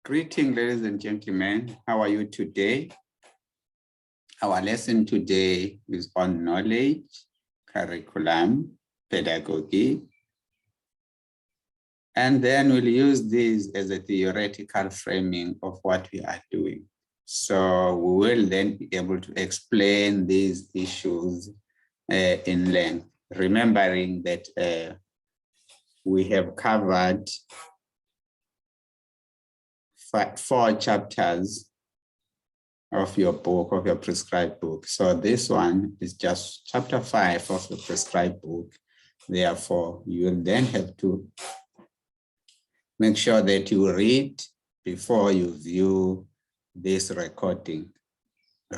Greetings, ladies and gentlemen. How are you today? Our lesson today is on knowledge, curriculum, pedagogy. And then we'll use this as a theoretical framing of what we are doing. So we will then be able to explain these issues in length, remembering that we have covered 4 chapters of your book, of your prescribed book. So this one is just chapter 5 of the prescribed book. Therefore, you will then have to make sure that you read before you view this recording.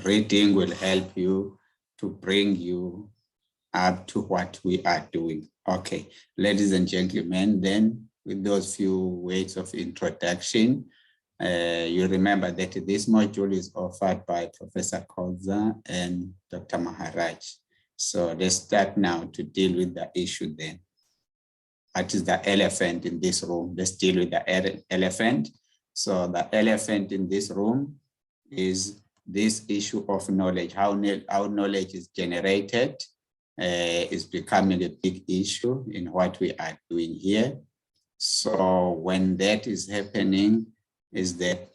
Reading will help you to bring you up to what we are doing. Okay, ladies and gentlemen, then with those few words of introduction, you remember that this module is offered by Professor Koza and Dr. Maharaj. So let's start now to deal with the issue then. What is the elephant in this room? Let's deal with the elephant. So the elephant in this room is this issue of knowledge. How knowledge is generated is becoming a big issue in what we are doing here. So when that is happening, is that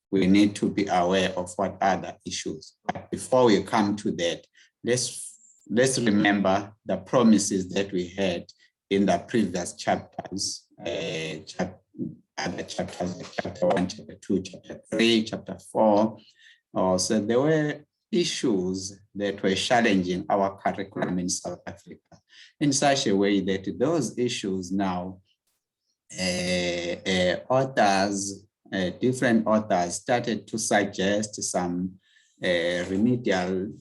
we need to be aware of what are the issues. But before we come to that, let's remember the promises that we had in the previous chapters, other chapters, chapter 1, chapter 2, chapter 3, chapter 4. So there were issues that were challenging our curriculum in South Africa in such a way that those issues now, different authors started to suggest some remedial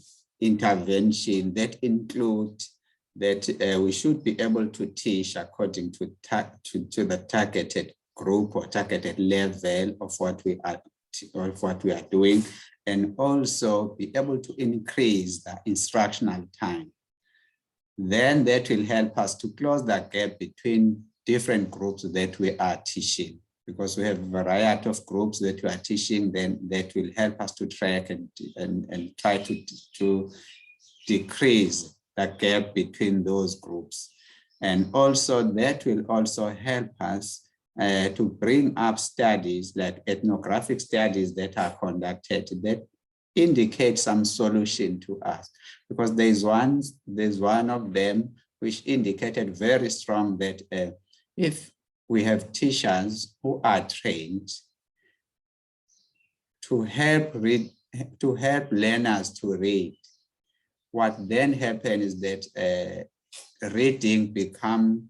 intervention that include that we should be able to teach according to the targeted group or targeted level of what we are doing, and also be able to increase the instructional time. Then that will help us to close the gap between different groups that we are teaching, because we have a variety of groups that we are teaching. Then that will help us to track and try to decrease the gap between those groups. And also that will also help us to bring up studies like ethnographic studies that are conducted that indicate some solution to us, because there's one of them which indicated very strong that if we have teachers who are trained to help learners to read, what then happens is that reading become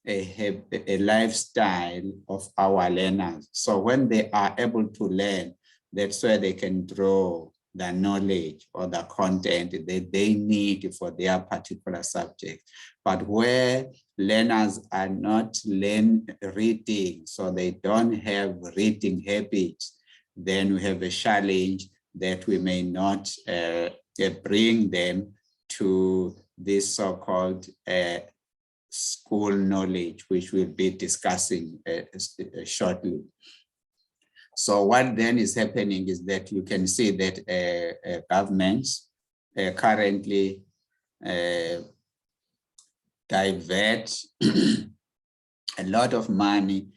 a lifestyle of our learners. So when they are able to learn, that's where they can draw the knowledge or the content that they need for their particular subject. But where learners are not reading, so they don't have reading habits, then we have a challenge that we may not bring them to this so-called school knowledge, which we'll be discussing shortly. So what then is happening is that you can see that governments currently divert a lot of money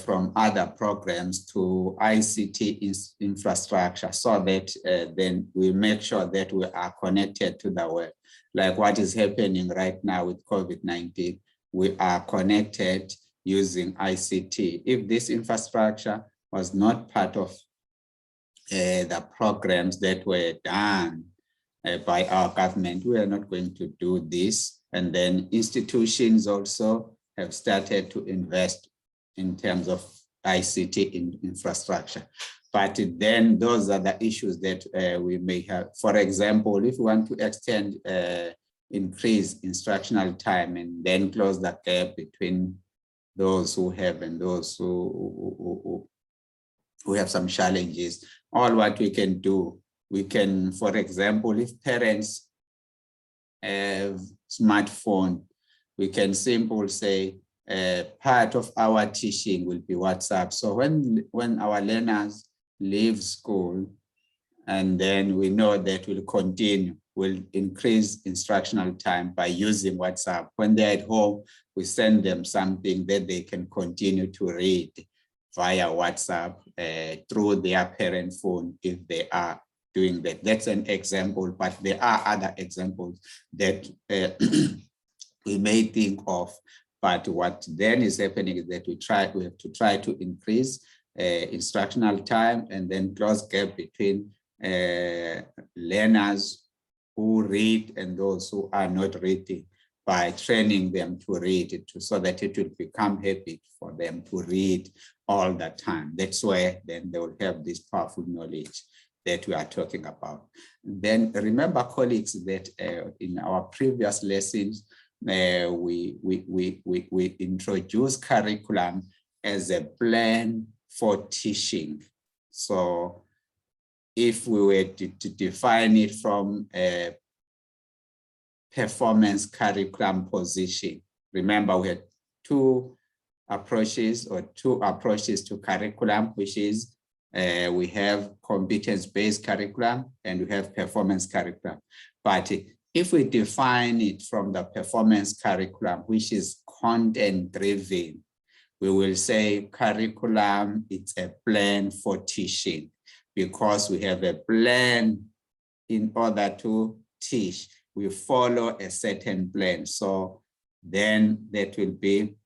from other programs to ICT infrastructure, so that then we make sure that we are connected to the web. Like what is happening right now with COVID-19, we are connected using ICT. If this infrastructure was not part of the programs that were done by our government, we are not going to do this. And then institutions also have started to invest in terms of ICT infrastructure. But then those are the issues that we may have. For example, if we want to extend, increase instructional time and then close the gap between those who have and those who have some challenges, all what we can do, we can, for example, if parents have smartphone, we can simply say, part of our teaching will be WhatsApp. So when our learners leave school, and then we know that we'll increase instructional time by using WhatsApp. When they're at home, we send them something that they can continue to read via WhatsApp through their parent phone if they are doing that. That's an example, but there are other examples that we may think of. But what then is happening is that we have to try to increase instructional time and then close gap between learners who read and those who are not reading by training them to read so that it will become habit for them to read all the time. That's where then they will have this powerful knowledge that we are talking about. Then remember, colleagues, that in our previous lessons, we introduced curriculum as a plan for teaching. So if we were to define it from a performance curriculum position, remember we had two approaches to curriculum, which is we have competence-based curriculum and we have performance curriculum. But if we define it from the performance curriculum, which is content-driven, we will say curriculum, it's a plan for teaching, because we have a plan in order to teach. We follow a certain plan. So then that will be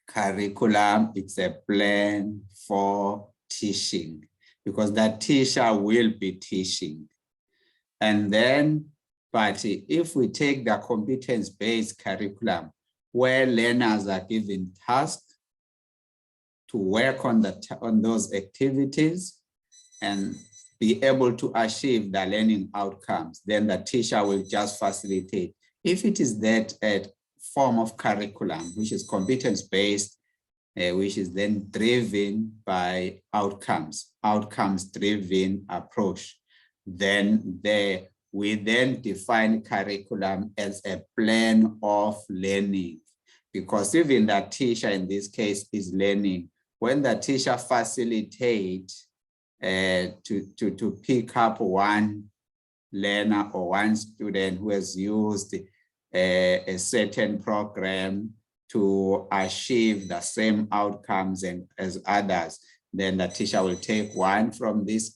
curriculum, it's a plan for teaching, because that teacher will be teaching. And then, but if we take the competence-based curriculum, where learners are given tasks to work on those activities and be able to achieve the learning outcomes, then the teacher will just facilitate. If it is that form of curriculum, which is competence-based, which is then driven by outcomes-driven approach, then we then define curriculum as a plan of learning, because even the teacher in this case is learning. When the teacher facilitates to pick up one learner or one student who has used a certain program to achieve the same outcomes as others, then the teacher will take one from this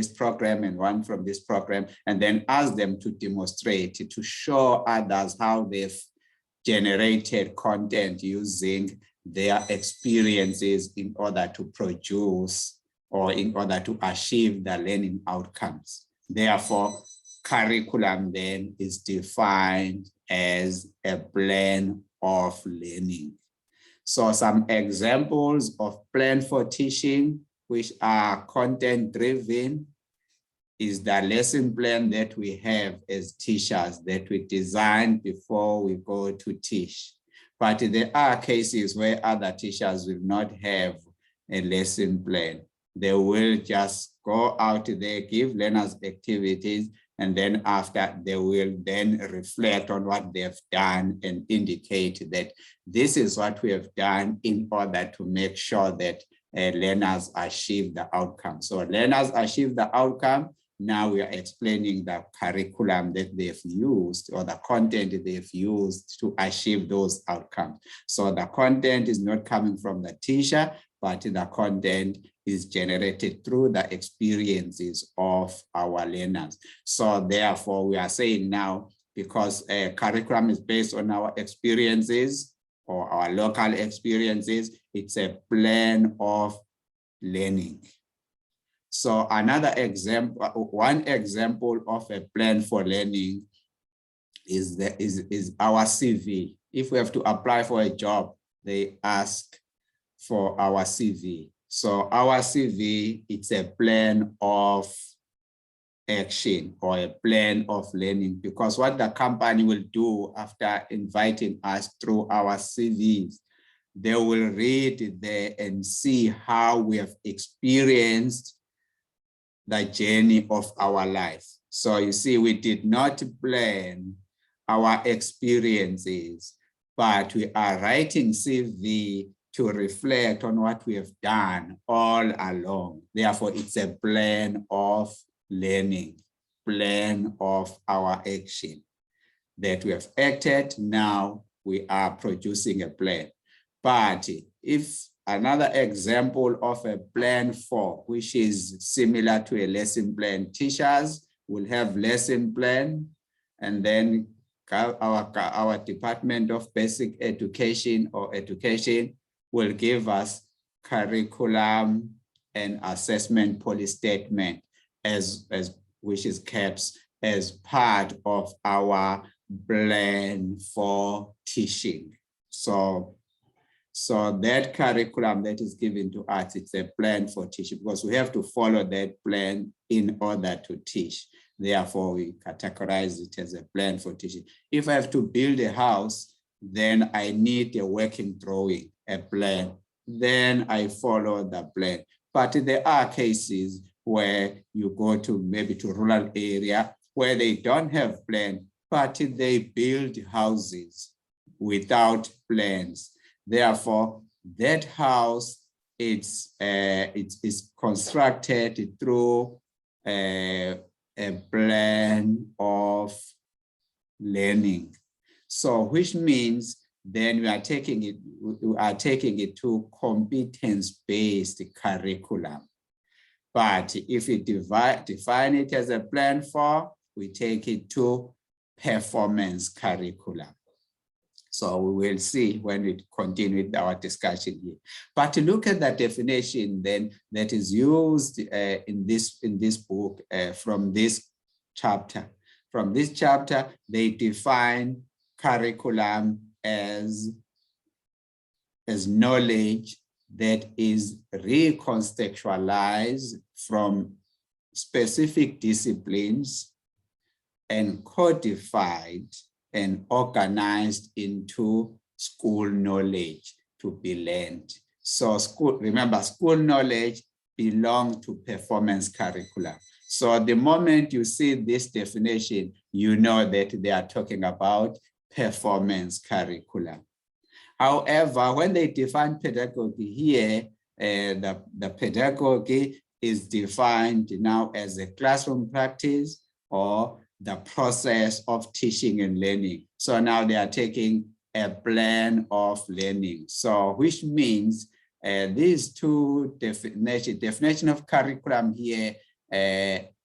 program and one from this program, and then ask them to demonstrate, to show others how they've generated content using their experiences in order to produce or in order to achieve the learning outcomes. Therefore, curriculum then is defined as a plan of learning. So some examples of plan for teaching, which are content-driven, is the lesson plan that we have as teachers that we design before we go to teach. But there are cases where other teachers will not have a lesson plan. They will just go out there, give learners activities, and then after they will then reflect on what they've done and indicate that this is what we have done in order to make sure that learners achieve the outcome. So learners achieve the outcome. Now we are explaining the curriculum that they've used or the content they've used to achieve those outcomes. So the content is not coming from the teacher, but the content is generated through the experiences of our learners. So therefore, we are saying now, because a curriculum is based on our experiences or our local experiences, it's a plan of learning. So another example, one example of a plan for learning is our CV. If we have to apply for a job, they ask for our CV. So our CV, it's a plan of action or a plan of learning, because what the company will do after inviting us through our CVs, they will read there and see how we have experienced the journey of our life. So you see, we did not plan our experiences, but we are writing CV to reflect on what we have done all along. Therefore, it's a plan of learning, plan of our action that we have acted. Now we are producing a plan. But if another example of a plan for, which is similar to a lesson plan, teachers will have lesson plan, and then our Department of Basic Education or Education will give us curriculum and assessment policy statement which is CAPS as part of our plan for teaching. So that curriculum that is given to us, it's a plan for teaching, because we have to follow that plan in order to teach. Therefore, we categorize it as a plan for teaching. If I have to build a house, then I need a working drawing, a plan. Then I follow the plan. But there are cases where you go to maybe to rural area where they don't have plan, but they build houses without plans. Therefore, that house it's constructed through a plan of learning. So, which means then we are taking it to competence-based curriculum. But if we define it as a plan for, we take it to performance curriculum. So we will see when we continue with our discussion here. But to look at the definition then that is used in this book from this chapter. From this chapter, they define curriculum as knowledge that is recontextualized from specific disciplines and codified and organized into school knowledge to be learned. So remember, school knowledge belongs to performance curriculum. So the moment you see this definition, you know that they are talking about performance curriculum. However, when they define pedagogy here, the pedagogy is defined now as a classroom practice or the process of teaching and learning. So now they are taking a plan of learning. So which means these two definition of curriculum here,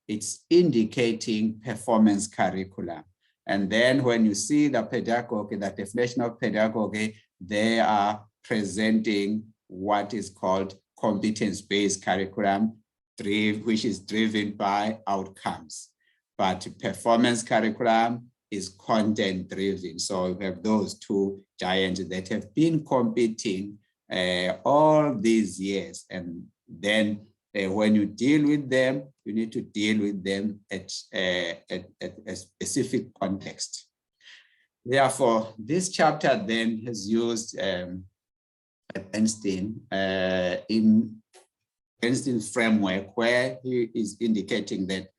it's indicating performance curriculum. And then when you see the pedagogy, the definition of pedagogy, they are presenting what is called competence-based curriculum, which is driven by outcomes. But performance curriculum is content-driven. So we have those two giants that have been competing all these years. And then when you deal with them, you need to deal with them at a specific context. Therefore, this chapter then has used Bernstein in Bernstein's framework, where he is indicating that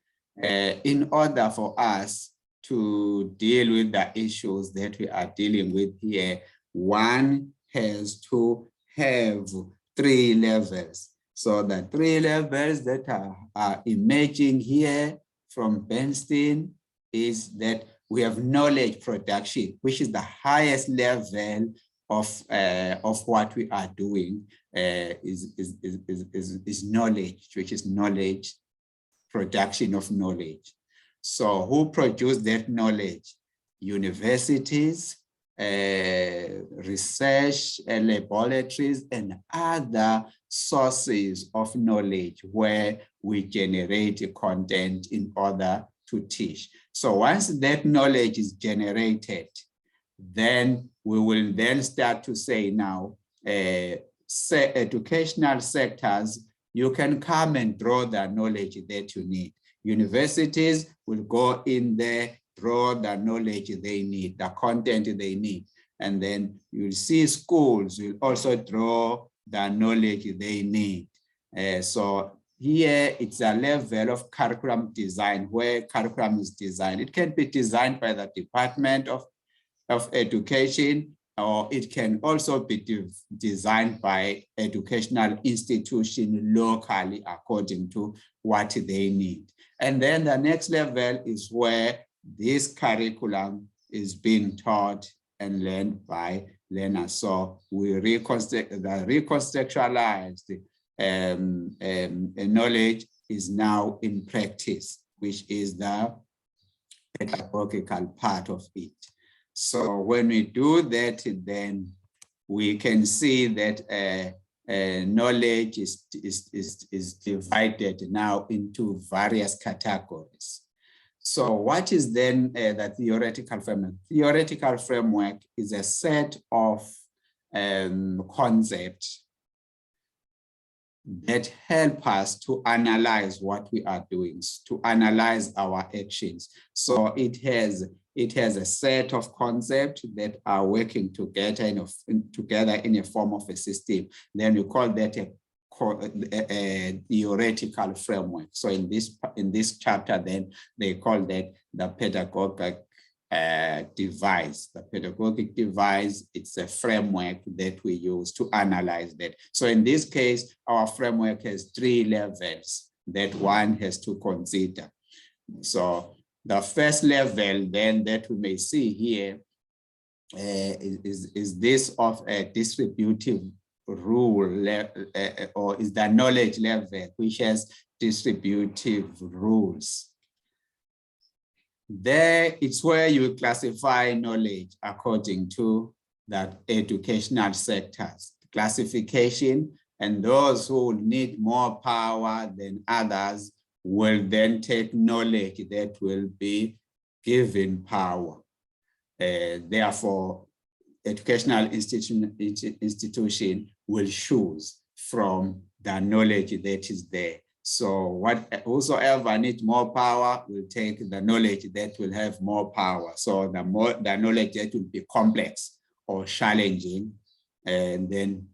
in order for us to deal with the issues that we are dealing with here, one has to have 3 levels. So the 3 levels that are emerging here from Bernstein is that we have knowledge production, which is the highest level of what we are doing, is knowledge, which is knowledge, production of knowledge. So who produce that knowledge? Universities, research laboratories, and other sources of knowledge where we generate content in order to teach. So once that knowledge is generated, then we will then start to say now, educational sectors, you can come and draw the knowledge that you need. Universities will go in there, draw the knowledge they need, the content they need. And then you'll see schools will also draw the knowledge they need. So here it's a level of curriculum design, where curriculum is designed. It can be designed by the Department of Education. or it can also be designed by educational institution locally according to what they need. And then the next level is where this curriculum is being taught and learned by learners. So we reconceptualized knowledge is now in practice, which is the pedagogical part of it. So when we do that, then we can see that knowledge is divided now into various categories. So what is then the theoretical framework? Theoretical framework is a set of concepts that help us to analyze what we are doing, to analyze our actions. So it has a set of concepts that are working together in a form of a system. Then we call that a theoretical framework. So in this chapter, then they call that the pedagogic device. The pedagogic device, it's a framework that we use to analyze that. So in this case, our framework has 3 levels that one has to consider. So the first level then that we may see here is this of a distributive rule, or is the knowledge level, which has distributive rules. There, it's where you classify knowledge according to that educational sectors, classification, and those who need more power than others will then take knowledge that will be given power. Therefore, educational institution will choose from the knowledge that is there. So whosoever needs more power will take the knowledge that will have more power. So the knowledge that will be complex or challenging, and then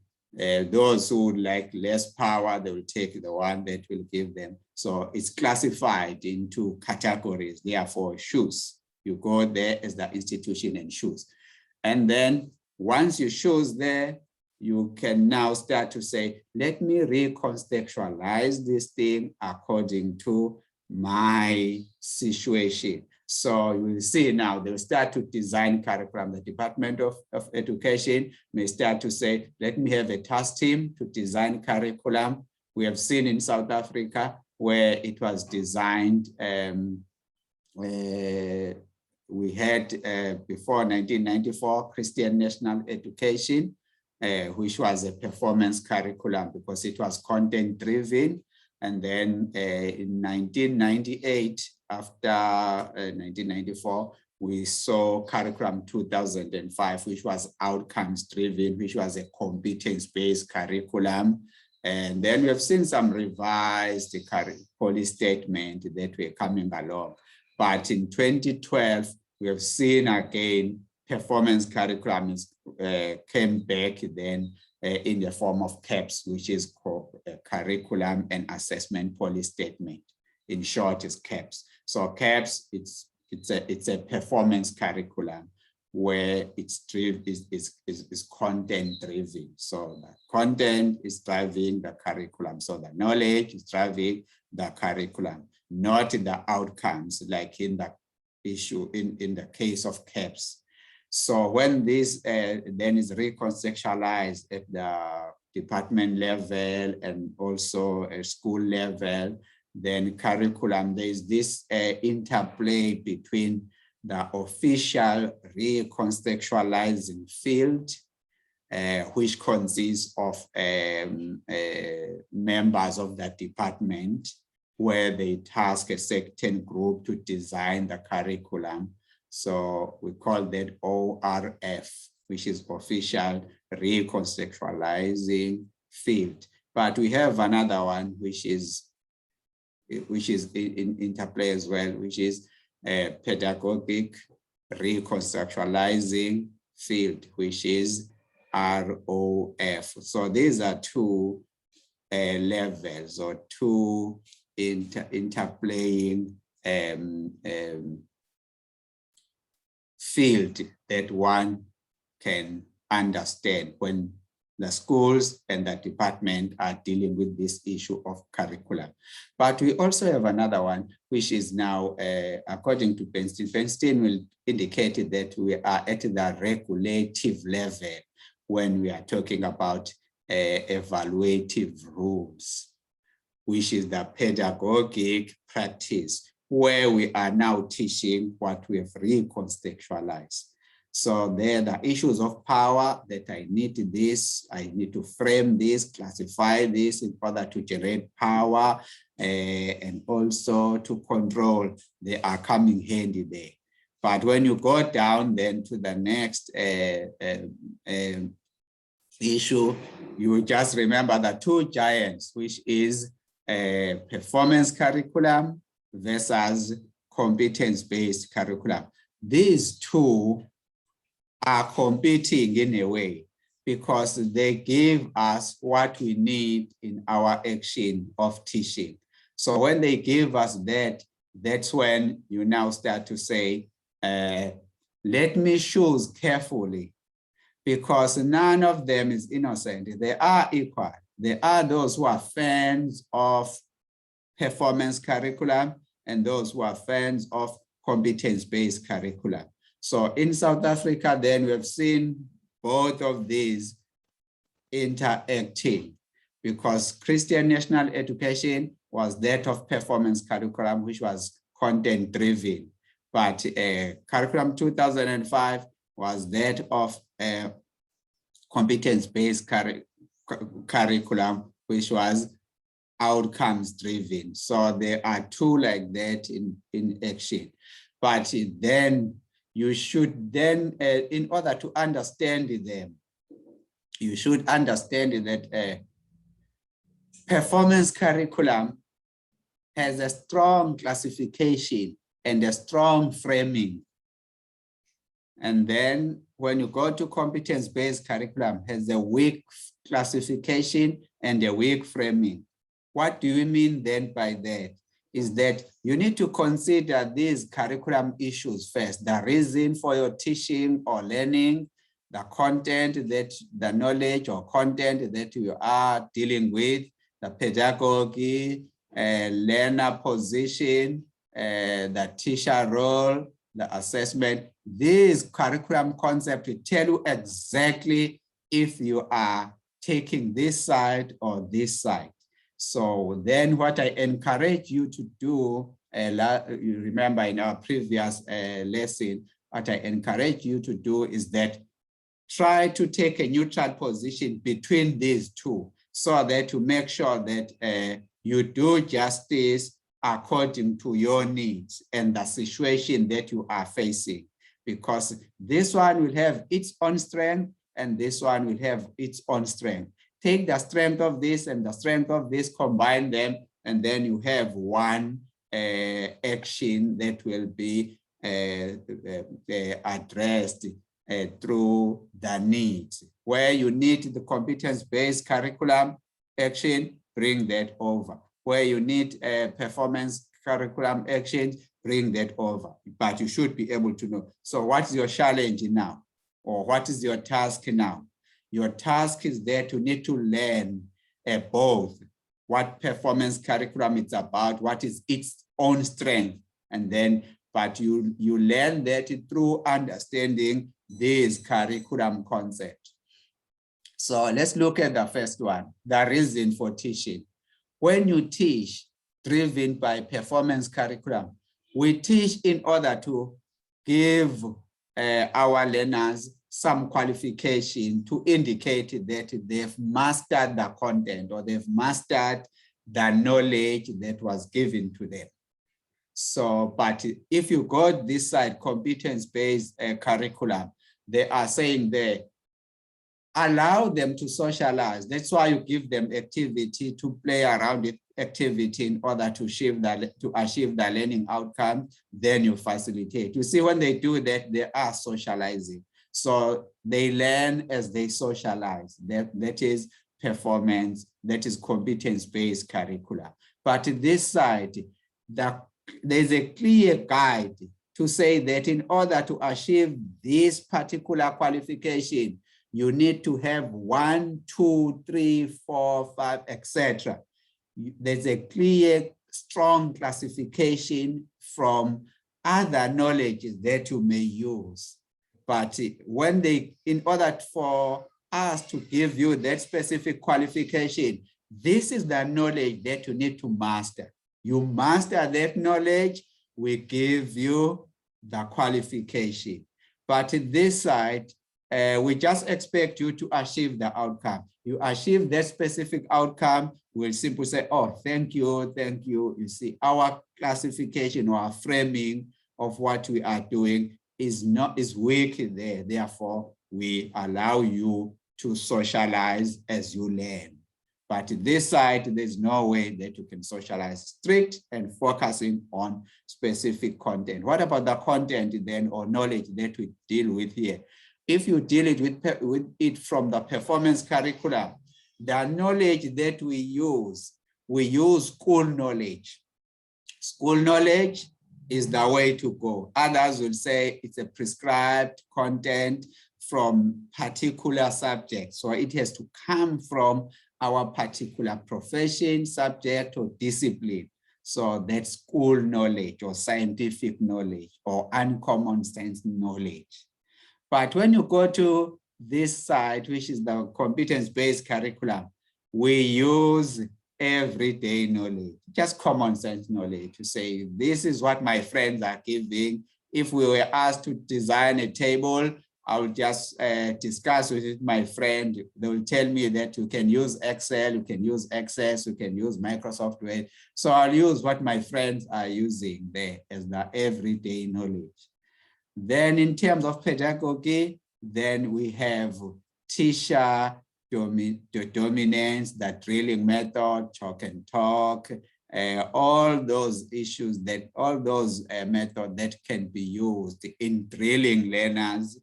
those who would like less power, they will take the one that will give them. So it's classified into categories, therefore choose. You go there as the institution and choose. And then once you choose there, you can now start to say, let me recontextualize this thing according to my situation. So you will see now, they'll start to design curriculum. The Department of Education may start to say, let me have a task team to design curriculum. We have seen in South Africa where it was designed, we had before 1994, Christian National Education, which was a performance curriculum because it was content driven. And then in 1998, after 1994, we saw curriculum 2005, which was outcomes driven, which was a competence-based curriculum. And then we have seen some revised policy statement that were coming along. But in 2012, we have seen again, performance curriculum came back then in the form of CAPS, which is called Curriculum and Assessment Policy Statement. In short, is CAPS. So CAPS, it's a performance curriculum where it's content driven. So the content is driving the curriculum. So the knowledge is driving the curriculum, not the outcomes like in the issue in the case of CAPS. So when this then is recontextualized at the department level and also a school level, then curriculum, there's this interplay between the official recontextualizing field, which consists of members of the department, where they task a certain group to design the curriculum. So we call that ORF, which is official recontextualizing field. But we have another one, which is in interplay as well, which is a pedagogic recontextualizing field, which is ROF. So these are two levels or two interplaying field that one can understand when the schools and the department are dealing with this issue of curriculum. But we also have another one, which is now, according to Bernstein. Bernstein will indicate that we are at the regulative level when we are talking about evaluative rules, which is the pedagogic practice, where we are now teaching what we have recontextualized. So there are the issues of power that I need this, I need to frame this, classify this in order to generate power and also to control. They are coming handy there. But when you go down then to the next issue, you just remember the two giants, which is performance curriculum versus competence-based curriculum. These two are competing in a way because they give us what we need in our action of teaching. So when they give us that, that's when you now start to say, let me choose carefully, because none of them is innocent. They are equal. There are those who are fans of performance curriculum and those who are fans of competence-based curriculum. So in South Africa, then we have seen both of these interacting, because Christian National Education was that of performance curriculum, which was content-driven. But Curriculum 2005 was that of competence-based curriculum, which was outcomes-driven. So there are two like that in action. But then you should then, in order to understand them, you should understand that performance curriculum has a strong classification and a strong framing. And then when you go to competence-based curriculum, has a weak classification and a weak framing. What do you mean then by that? Is that you need to consider these curriculum issues first, the reason for your teaching or learning, the content that, the knowledge or content that you are dealing with, the pedagogy, learner position, the teacher role, the assessment. These curriculum concepts tell you exactly if you are taking this side or this side. So then what I encourage you to do, you remember in our previous lesson, what I encourage you to do is that try to take a neutral position between these two, so that to make sure that you do justice according to your needs and the situation that you are facing. Because this one will have its own strength and this one will have its own strength. Take the strength of this and the strength of this, combine them, and then you have one action that will be addressed through the needs. Where you need the competence-based curriculum action, bring that over. Where you need a performance curriculum action, bring that over. But you should be able to know. So what's your challenge now? Or what is your task now? Your task is there to need to learn both what performance curriculum is about, what is its own strength, and then, but you learn that through understanding this curriculum concept. So let's look at the first one, the reason for teaching. When you teach driven by performance curriculum, we teach in order to give our learners some qualification to indicate that they've mastered the content or they've mastered the knowledge that was given to them. So, but if you go this side, competence-based curriculum, they are saying they allow them to socialize. That's why you give them activity to play around it, activity in order to achieve the learning outcome, then you facilitate. You see, when they do that, they are socializing. So they learn as they socialize. That is performance, that is competence-based curricula. But this side, there's a clear guide to say that in order to achieve this particular qualification, you need to have 1, 2, 3, 4, 5, etc. There's a clear, strong classification from other knowledges that you may use. But when in order for us to give you that specific qualification, this is the knowledge that you need to master. You master that knowledge, we give you the qualification. But in this side, we just expect you to achieve the outcome. You achieve that specific outcome, we'll simply say, oh, thank you, thank you. You see, our classification or our framing of what we are doing is weak there. Therefore, we allow you to socialize as you learn. But this side, there's no way that you can socialize strict and focusing on specific content. What about the content then or knowledge that we deal with here? If you deal it with it from the performance curriculum, the knowledge that we use school knowledge. School knowledge is the way to go. Others will say it's a prescribed content from particular subjects. So it has to come from our particular profession, subject, or discipline. So that's school knowledge or scientific knowledge or uncommon sense knowledge. But when you go to this side, which is the competence-based curriculum, we use everyday knowledge, just common sense knowledge to say, this is what my friends are giving. If we were asked to design a table, I'll just discuss with my friend. They will tell me that you can use Excel, you can use Access, you can use Microsoft Word. So I'll use what my friends are using there as the everyday knowledge. Then in terms of pedagogy, then we have teacher dominance, the drilling method, chalk and talk, all those issues methods that can be used in drilling learners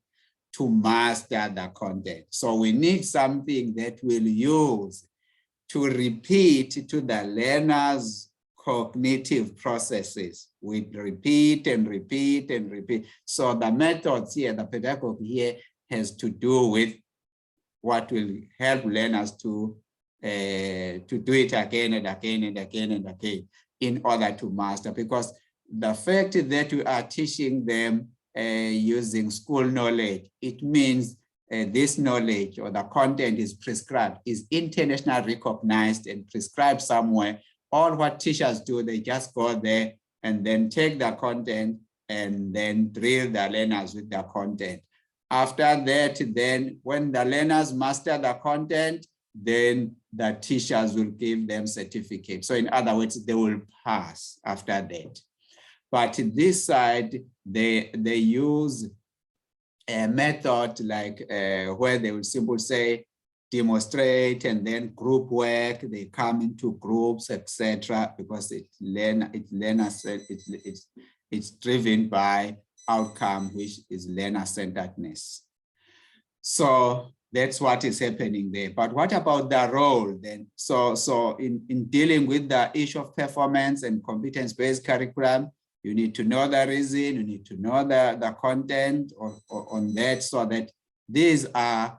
to master the content. So we need something that we'll use to repeat to the learners' cognitive processes. We repeat and repeat and repeat. So the methods here, the pedagogy here has to do with what will help learners to do it again and again and again and again in order to master. Because the fact that we are teaching them using school knowledge, it means this knowledge or the content is prescribed, is internationally recognized and prescribed somewhere. All what teachers do, they just go there and then take the content and then drill the learners with the content. After that, then when the learners master the content, then the teachers will give them certificates. So in other words, they will pass after that. But this side, they use a method like where they will simply say, demonstrate and then group work, they come into groups, etc. because it's driven by outcome, which is learner-centeredness. So that's what is happening there. But what about the role then? So in dealing with the issue of performance and competence-based curriculum, you need to know the reason, you need to know the content on that, so that these are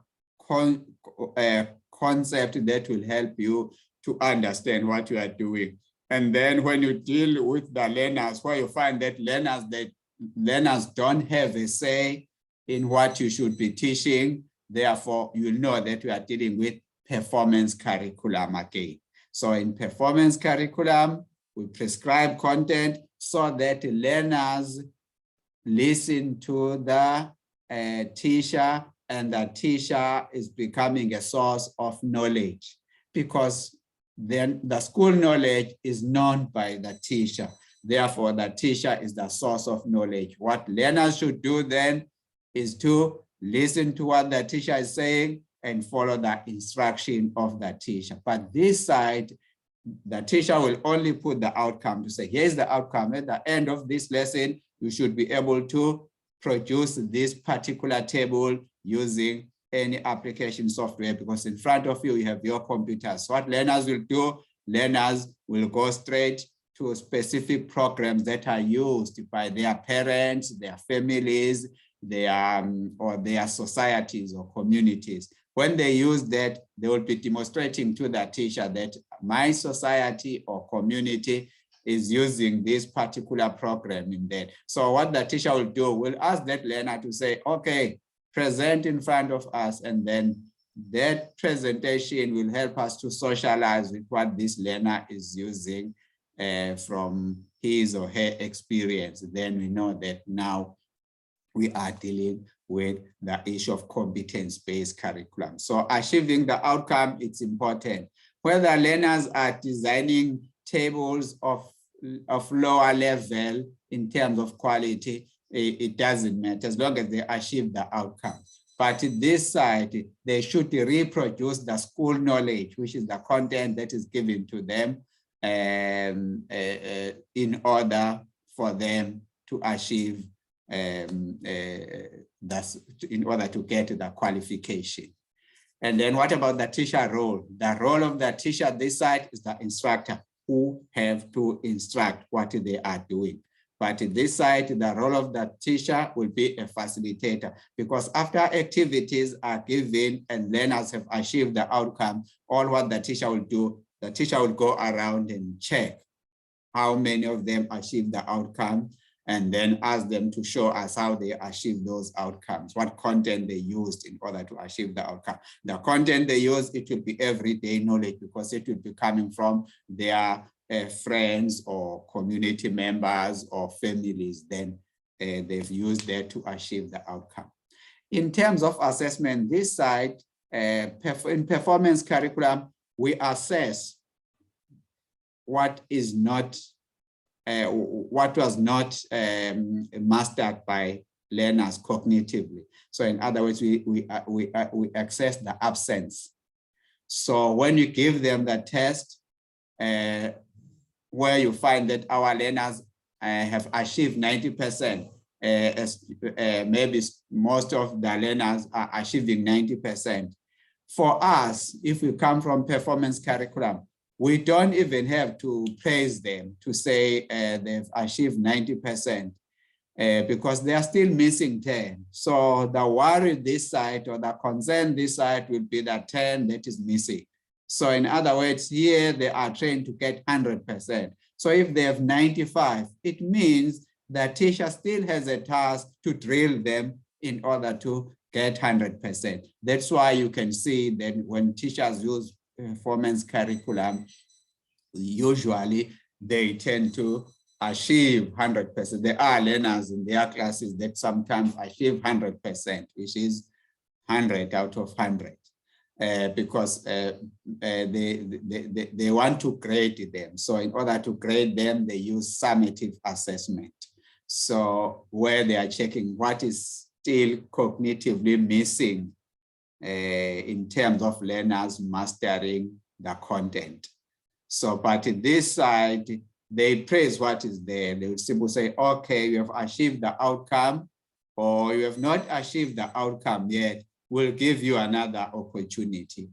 concepts that will help you to understand what you are doing. And then when you deal with the learners, where you find that learners don't have a say in what you should be teaching, therefore you know that you are dealing with performance curriculum again. So in performance curriculum, we prescribe content so that learners listen to the teacher, and the teacher is becoming a source of knowledge, because then the school knowledge is known by the teacher. Therefore, the teacher is the source of knowledge. What learners should do then is to listen to what the teacher is saying and follow the instruction of the teacher. But this side, the teacher will only put the outcome to say, here's the outcome. At the end of this lesson, you should be able to produce this particular table using any application software, because in front of you, you have your computers. So what learners will do, learners will go straight to specific programs that are used by their parents, their families, their societies or communities. When they use that, they will be demonstrating to the teacher that my society or community is using this particular program in that. So what the teacher will do, will ask that learner to say, okay, present in front of us, and then that presentation will help us to socialize with what this learner is using from his or her experience. Then we know that now we are dealing with the issue of competence-based curriculum. So achieving the outcome, it's important. Whether learners are designing tables of lower level in terms of quality, it doesn't matter as long as they achieve the outcome. But this side, they should reproduce the school knowledge, which is the content that is given to them in order for them to achieve in order to get the qualification. And then what about the teacher role? The role of the teacher this side is the instructor who have to instruct what they are doing. But this side, the role of the teacher will be a facilitator, because after activities are given and learners have achieved the outcome, all what the teacher will do, the teacher will go around and check how many of them achieved the outcome, and then ask them to show us how they achieved those outcomes, what content they used in order to achieve the outcome. The content they use, it will be everyday knowledge, because it will be coming from their friends or community members or families. Then they've used that to achieve the outcome. In terms of assessment, this side, in performance curriculum, we assess what is not what was not mastered by learners cognitively. So in other words, we assess the absence. So when you give them the test, where you find that our learners have achieved 90%, maybe most of the learners are achieving 90%. For us, if we come from performance curriculum, we don't even have to praise them to say they've achieved 90% because they are still missing 10. So the worry this side or the concern this side will be the 10 that is missing. So in other words, here they are trained to get 100%. So if they have 95, it means the teacher still has a task to drill them in order to get 100%. That's why you can see that when teachers use performance curriculum, usually they tend to achieve 100%. There are learners in their classes that sometimes achieve 100%, which is 100 out of 100, because they want to grade them. So in order to grade them, they use summative assessment. So where they are checking what is still cognitively missing in terms of learners mastering the content. So, but in this side, they praise what is there. They would simply say, okay, you have achieved the outcome, or you have not achieved the outcome yet. We'll give you another opportunity.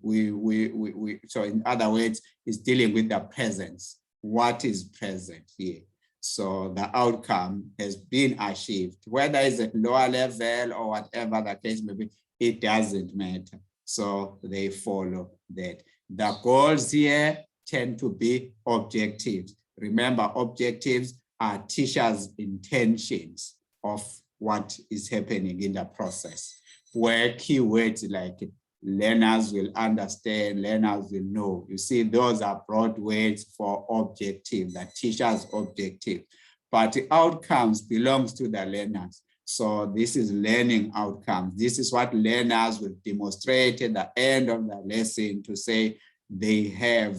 So in other words, it's dealing with the presence. What is present here? So the outcome has been achieved, whether it's at lower level or whatever the case may be, it doesn't matter. So they follow that. The goals here tend to be objectives. Remember, objectives are teachers' intentions of what is happening in the process, where keywords like learners will understand, learners will know. You see, those are broad words for objective, the teacher's objective. But the outcomes belongs to the learners. So this is learning outcomes. This is what learners will demonstrate at the end of the lesson to say they have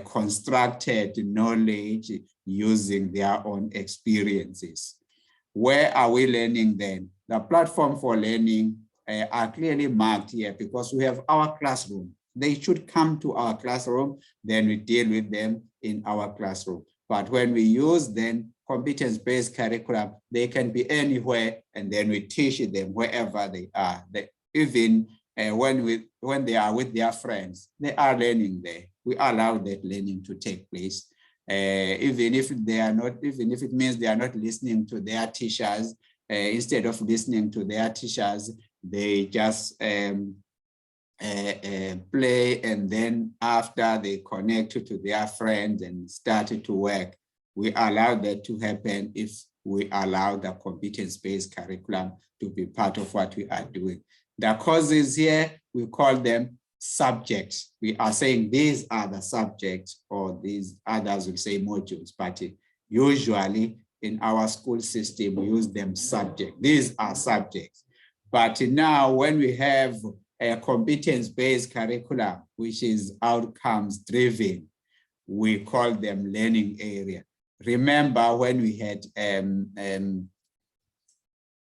constructed knowledge using their own experiences. Where are we learning then? The platform for learning are clearly marked here because we have our classroom. They should come to our classroom, then we deal with them in our classroom. But when we use then competence-based curriculum, they can be anywhere, and then we teach them wherever they are. Even when they are with their friends, they are learning there. We allow that learning to take place. Even if it means they are not listening to their teachers, instead of listening to their teachers, they just play, and then after they connect to their friends and start to work. We allow that to happen if we allow the competence-based curriculum to be part of what we are doing. The courses here, we call them subjects. We are saying these are the subjects, or these others will say modules, but usually in our school system, we use them subject. These are subjects. But now when we have a competence-based curriculum, which is outcomes-driven, we call them learning area. Remember when we had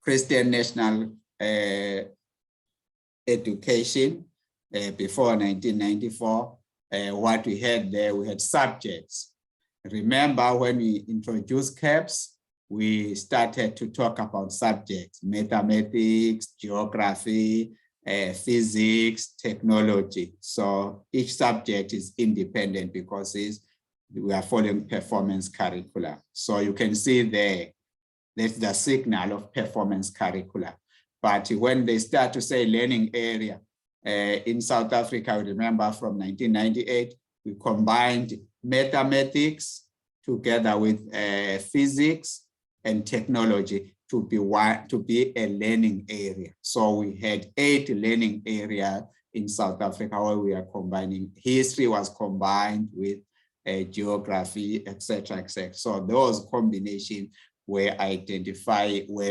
Christian National Education before 1994, what we had there, we had subjects. Remember when we introduced CAPS, we started to talk about subjects: mathematics, geography, physics, technology. So each subject is independent because we are following performance curricula. So you can see there, that's the signal of performance curricula. But when they start to say learning area, in South Africa, remember from 1998, we combined mathematics together with physics and technology to be a learning area. So we had 8 learning areas in South Africa where we are combining. History was combined with geography, etc., etc. So those combinations were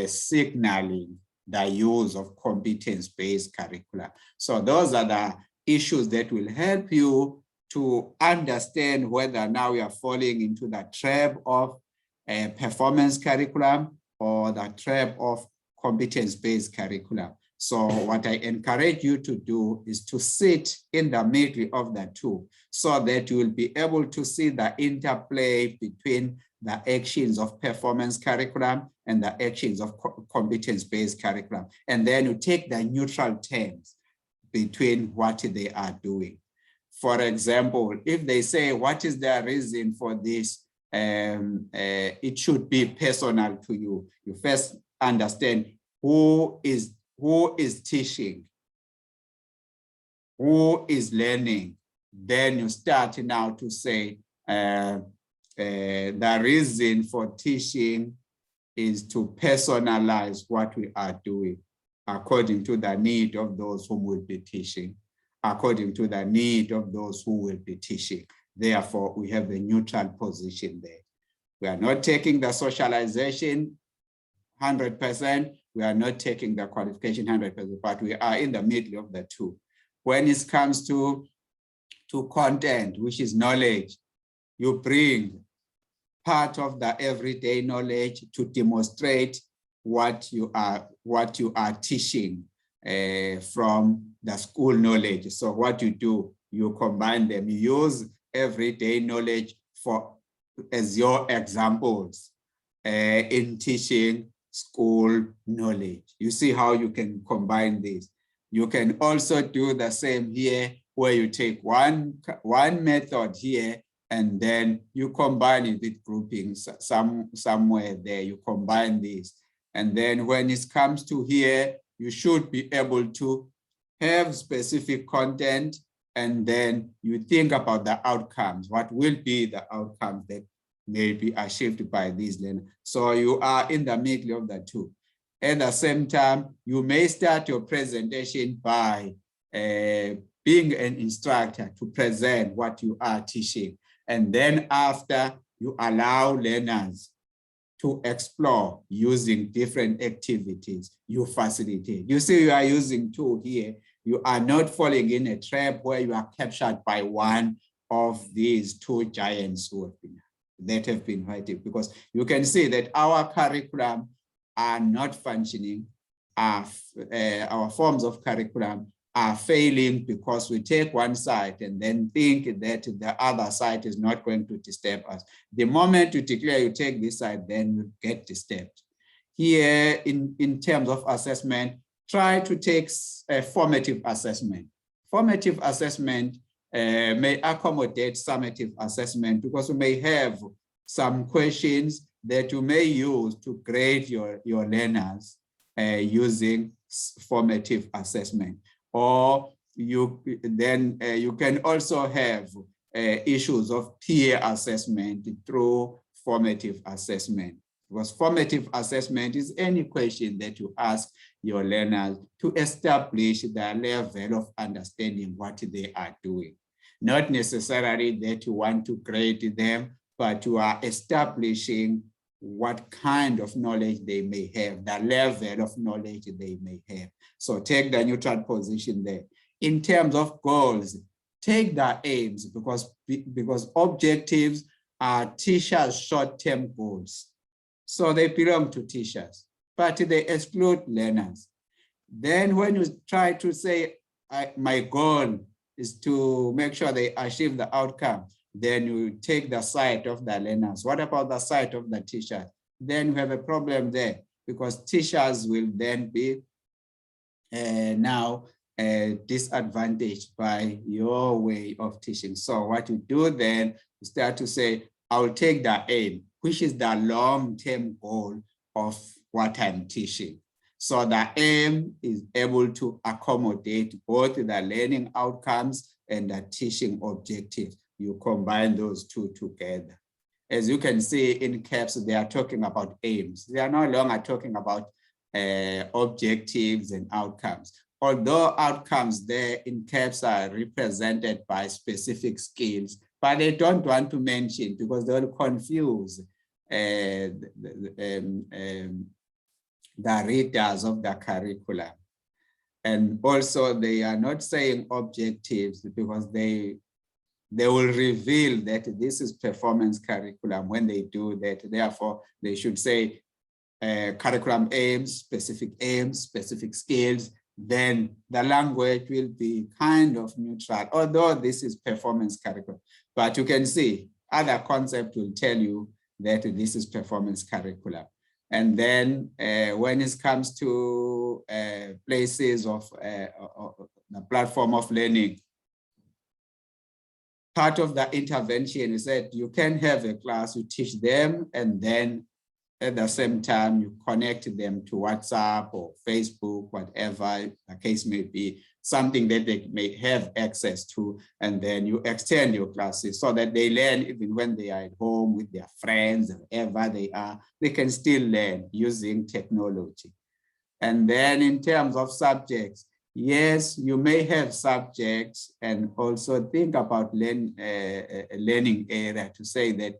signaling the use of competence-based curricula. So those are the issues that will help you to understand whether now we are falling into the trap of a performance curriculum or the trap of competence-based curriculum. So what I encourage you to do is to sit in the middle of the two so that you will be able to see the interplay between the actions of performance curriculum and the actions of competence-based curriculum. And then you take the neutral terms between what they are doing. For example, if they say, what is the reason for this? It should be personal to you. You first understand who is teaching, who is learning. Then you start now to say the reason for teaching is to personalize what we are doing according to the need of those who will be teaching, according to the need of those who will be teaching. Therefore, we have the neutral position there. We are not taking the socialization 100%. We are not taking the qualification 100%, but we are in the middle of the two. When it comes to content, which is knowledge, you bring part of the everyday knowledge to demonstrate what you are teaching from the school knowledge. So what you do, you combine them. You use everyday knowledge as your examples in teaching school knowledge. You see how you can combine this. You can also do the same here, where you take one method here and then you combine it with groupings somewhere there. You combine this. And then when it comes to here, you should be able to have specific content, and then you think about the outcomes. What will be the outcomes that may be achieved by these learners? So you are in the middle of the two. At the same time, you may start your presentation by being an instructor to present what you are teaching. And then after, you allow learners to explore using different activities you facilitate. You see, you are using two here. You are not falling in a trap where you are captured by one of these two giants that have been fighting, because you can see that our curriculum are not functioning. Our forms of curriculum are failing because we take one side and then think that the other side is not going to disturb us. The moment you declare you take this side, then you get disturbed. Here, in terms of assessment, try to take a formative assessment. Formative assessment may accommodate summative assessment, because we may have some questions that you may use to grade your learners using formative assessment. Or you can also have issues of peer assessment through formative assessment. Because formative assessment is any question that you ask your learners to establish their level of understanding what they are doing. Not necessarily that you want to grade them, but you are establishing what kind of knowledge they may have, the level of knowledge they may have. So take the neutral position there. In terms of goals, take the aims, because objectives are teachers' short-term goals. So they belong to teachers, but they exclude learners. Then when you try to say, my goal is to make sure they achieve the outcome, then you take the side of the learners. What about the side of the teachers? Then you have a problem there, because teachers will then be now disadvantaged by your way of teaching. So what you do then, you start to say, I'll take the aim, which is the long-term goal of what I'm teaching. So the aim is able to accommodate both the learning outcomes and the teaching objectives. You combine those two together. As you can see in caps, they are talking about aims. They are no longer talking about objectives and outcomes. Although outcomes there in caps are represented by specific skills, but they don't want to mention because they will confuse the readers of the curriculum. And also they are not saying objectives because they will reveal that this is performance curriculum when they do that. Therefore, they should say curriculum aims, specific skills, then the language will be kind of neutral, although this is performance curriculum. But you can see other concepts will tell you that this is performance curriculum. And then when it comes to places of the platform of learning, part of the intervention is that you can have a class, you teach them, and then at the same time, you connect them to WhatsApp or Facebook, whatever the case may be, something that they may have access to, and then you extend your classes so that they learn even when they are at home with their friends, wherever they are, they can still learn using technology. And then in terms of subjects, yes, you may have subjects, and also think about a learning area to say that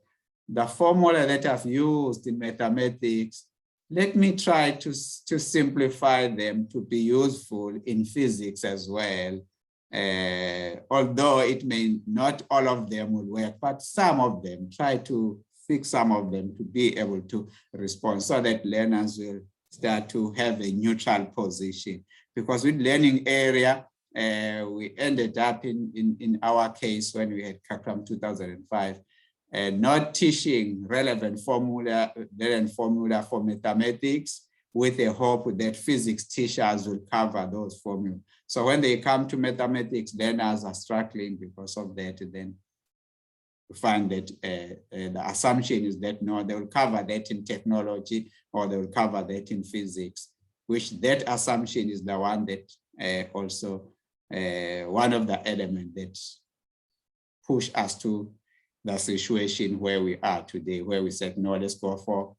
the formula that I've used in mathematics, let me try to simplify them to be useful in physics as well. Although it may not all of them will work, but some of them, try to fix some of them to be able to respond so that learners will start to have a neutral position. Because with learning area, we ended up in our case when we had curriculum 2005, not teaching relevant formula for mathematics with a hope that physics teachers will cover those formulas. So when they come to mathematics, learners are struggling because of that. Then you find that the assumption is that no, they will cover that in technology or they will cover that in physics, which that assumption is the one that also one of the elements that push us to the situation where we are today, where we said, no, let's go for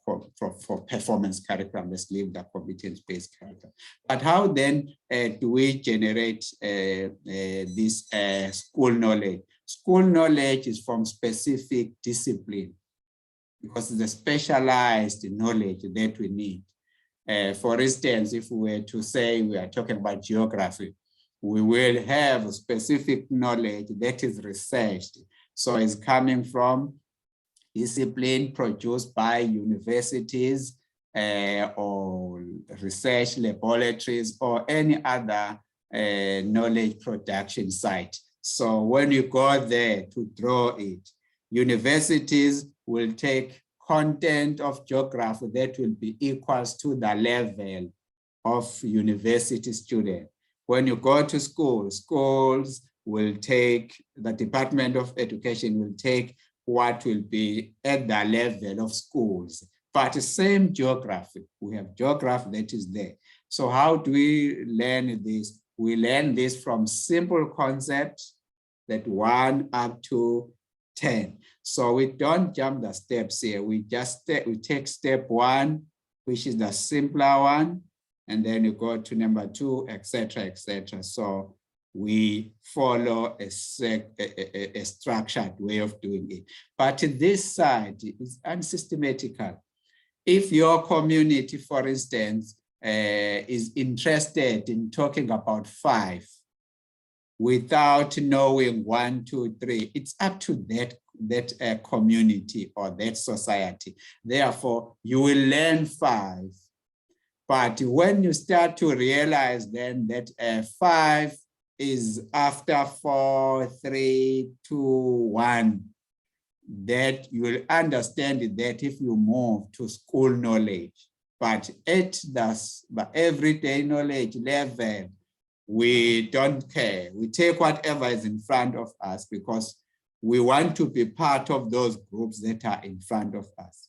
performance curriculum, let's leave the competence-based curriculum. But how then do we generate this school knowledge? School knowledge is from specific discipline because it's the specialized knowledge that we need. For instance, if we were to say we are talking about geography, we will have a specific knowledge that is researched. So it's coming from discipline produced by universities or research laboratories or any other knowledge production site. So when you go there to draw it, universities will take content of geography that will be equals to the level of university student. When you go to schools, schools will take, the Department of Education will take what will be at the level of schools. but the same geography. We have geography that is there. So how do we learn this? We learn this from simple concepts that 1 up to 10. So we don't jump the steps here. We just we take step 1, which is the simpler one, and then you go to number 2, etc., etc. So we follow a structured way of doing it. But this side is unsystematical. If your community, for instance, is interested in talking about 5 without knowing 1, 2, 3, it's up to that community or that society. Therefore, you will learn 5. But when you start to realize then that 5 is after 4, 3, 2, 1, that you will understand that if you move to school knowledge. But at the everyday knowledge level, we don't care. We take whatever is in front of us because we want to be part of those groups that are in front of us.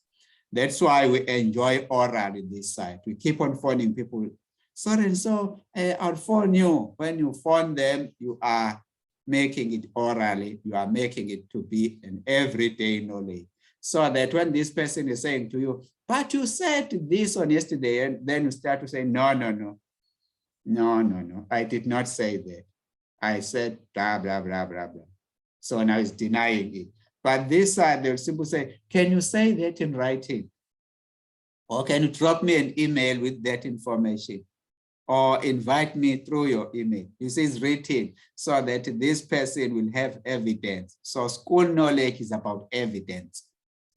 That's why we enjoy oral in this side. We keep on phoning people. So and so, I'll phone you. When you phone them, you are making it orally. You are making it to be an everyday knowledge. So that when this person is saying to you, but you said this on yesterday, and then you start to say, no, I did not say that. I said blah, blah, blah, blah, blah. So now it's denying it. But this side, they'll simply say, can you say that in writing? Or can you drop me an email with that information? Or invite me through your email. This is written so that this person will have evidence. So school knowledge is about evidence.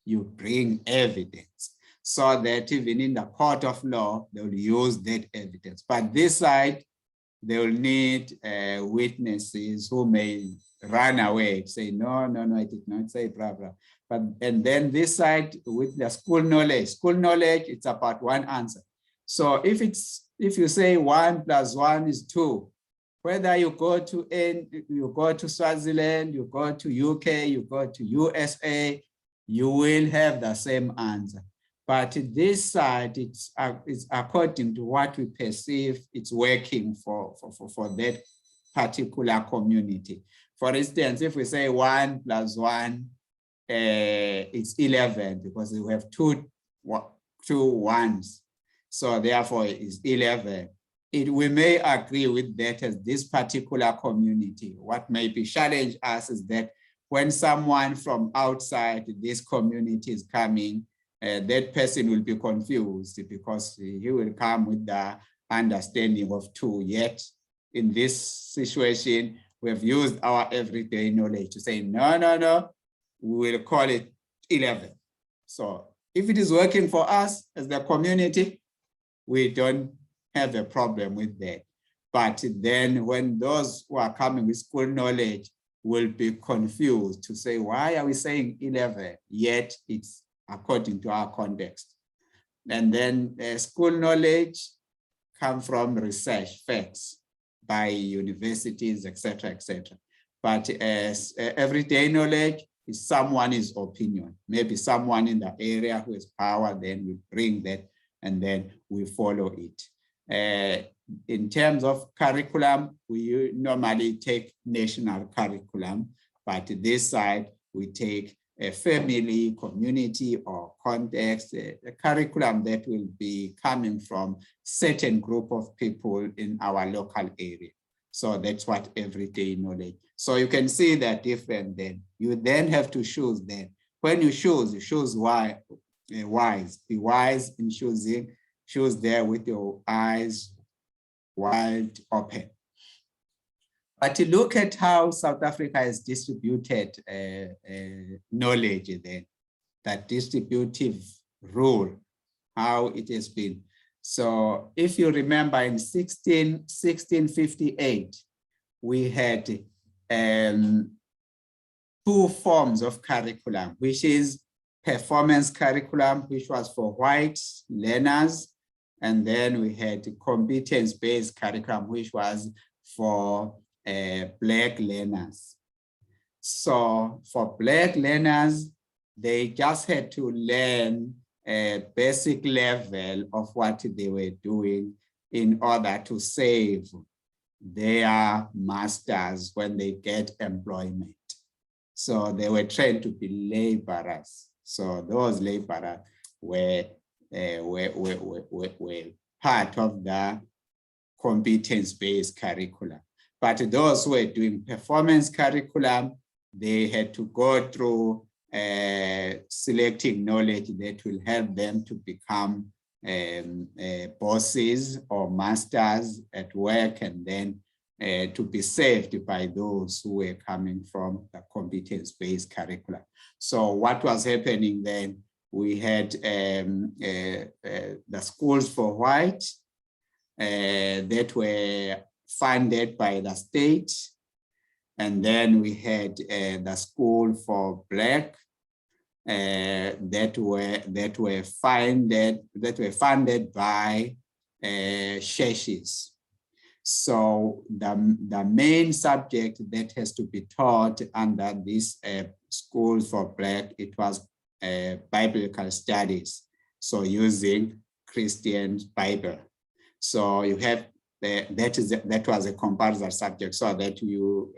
You bring evidence so that even in the court of law, they will use that evidence. But this side, they will need witnesses who may run away, say, no, I did not say blah, blah. But, and then this side with the school knowledge, it's about one answer. So if you say 1 + 1 is 2, whether you go to Swaziland, you go to UK, you go to USA, you will have the same answer. But this side, it's according to what we perceive it's working for that particular community. For instance, if we say 1 + 1, it's 11 because we have two 1s. So therefore it's 11. We may agree with that as this particular community. What may be challenge us is that when someone from outside this community is coming, that person will be confused because he will come with the understanding of 2. Yet in this situation, we have used our everyday knowledge to say, no, we will call it 11. So if it is working for us as the community, we don't have a problem with that. But then when those who are coming with school knowledge will be confused to say, why are we saying 11? Yet it's according to our context. And then school knowledge comes from research, facts by universities, etc., etc. But as everyday knowledge is someone's opinion. Maybe someone in the area who has power, then we bring that and then we follow it. In terms of curriculum, we normally take national curriculum, but this side, we take a family, community, or context, a curriculum that will be coming from certain group of people in our local area. So that's what everyday knowledge. So you can see that different then. You then have to choose then. When you choose wise. Be wise in choosing. Choose there with your eyes wide open. But to look at how South Africa has distributed knowledge then, that distributive rule, how it has been. So if you remember in 1658, we had 2 forms of curriculum, which is performance curriculum, which was for white learners. And then we had competence-based curriculum, which was for Black learners. So for Black learners, they just had to learn basic level of what they were doing in order to save their masters when they get employment. So they were trained to be laborers. So those laborers were part of the competence-based curriculum. But those who were doing performance curriculum, they had to go through selecting knowledge that will help them to become bosses or masters at work, and then to be saved by those who were coming from the competence-based curriculum. So what was happening then, we had the schools for white that were funded by the state. And then we had the school for black that were funded by churches. So the main subject that has to be taught under this school for black, it was biblical studies. So using Christian Bible. So you have that was a compulsory subject, so that you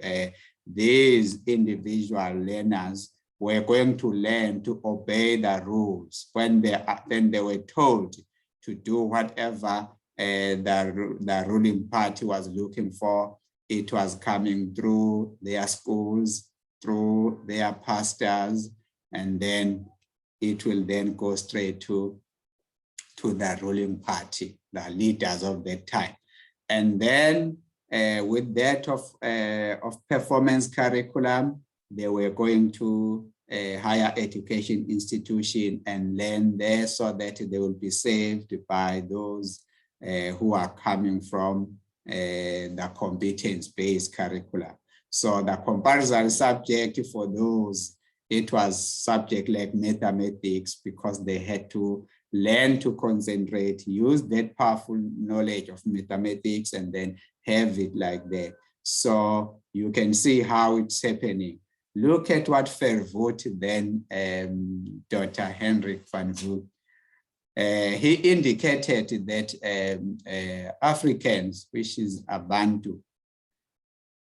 these individual learners were going to learn to obey the rules when they were told to do whatever the ruling party was looking for. It was coming through their schools, through their pastors, and then it will then go straight to the ruling party, the leaders of that time. And then with that of performance curriculum, they were going to a higher education institution and learn there, so that they will be saved by those who are coming from the competence-based curriculum. So the compulsory subject for those, it was subject like mathematics, because they had to learn to concentrate, use that powerful knowledge of mathematics, and then have it like that. So you can see how it's happening. Look at what Verwoerd then, Dr. Hendrik van Voet, he indicated that Africans, which is Abantu,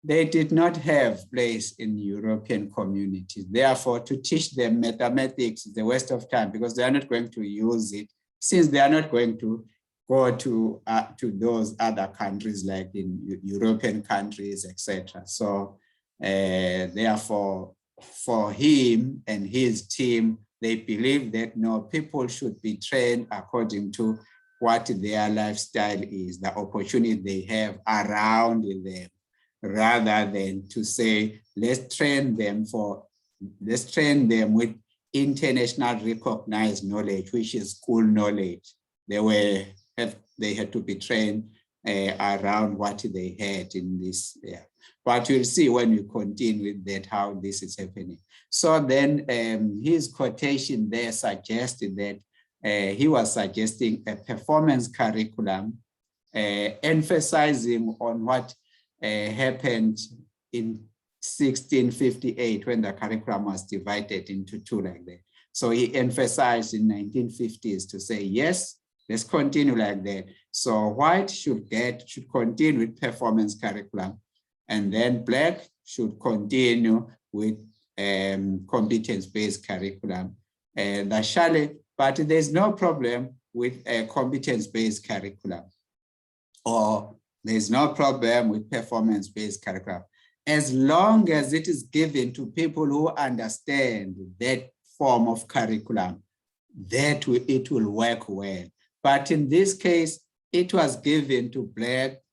they did not have place in European communities. Therefore, to teach them mathematics is a waste of time, because they are not going to use it, since they are not going to go to those other countries like in European countries, etc. So therefore, for him and his team, they believe that no, people should be trained according to what their lifestyle is, the opportunity they have around them, rather than to say, let's train them with international recognized knowledge, which is school knowledge. They had to be trained around what they had in this. Yeah. But you'll see when we continue with that, how this is happening. So then his quotation there suggested that he was suggesting a performance curriculum, emphasizing on what happened in 1658 when the curriculum was divided into two like that. So he emphasized in 1950s to say, yes, let's continue like that. So white should continue with performance curriculum, and then black should continue with competence-based curriculum. But there's no problem with a competence-based curriculum, or there's no problem with performance-based curriculum, as long as it is given to people who understand that form of curriculum, that it will work well. But in this case, it was given to black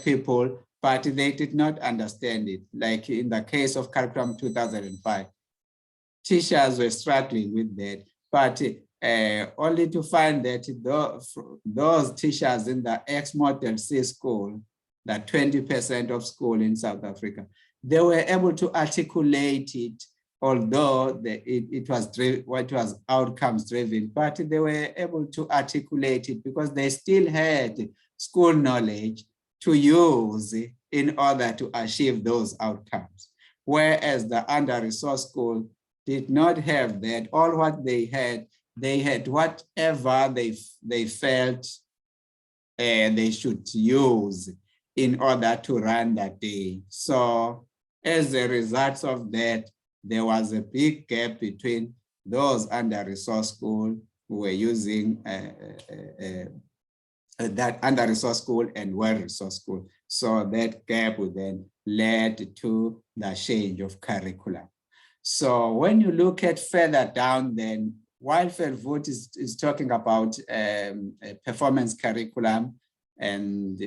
people, but they did not understand it. Like in the case of curriculum 2005, teachers were struggling with that, but only to find that those teachers in the ex-Model C school, that 20% of school in South Africa, they were able to articulate it, although it was outcomes driven, but they were able to articulate it because they still had school knowledge to use in order to achieve those outcomes. Whereas the under-resourced school did not have that. All what they had they had whatever they felt they should use in order to run that day. So as a result of that, there was a big gap between those under-resourced school who were using that under-resourced school and well-resourced school. So that gap would then led to the change of curriculum. So when you look at further down, then while Verwoerd is talking about performance curriculum, and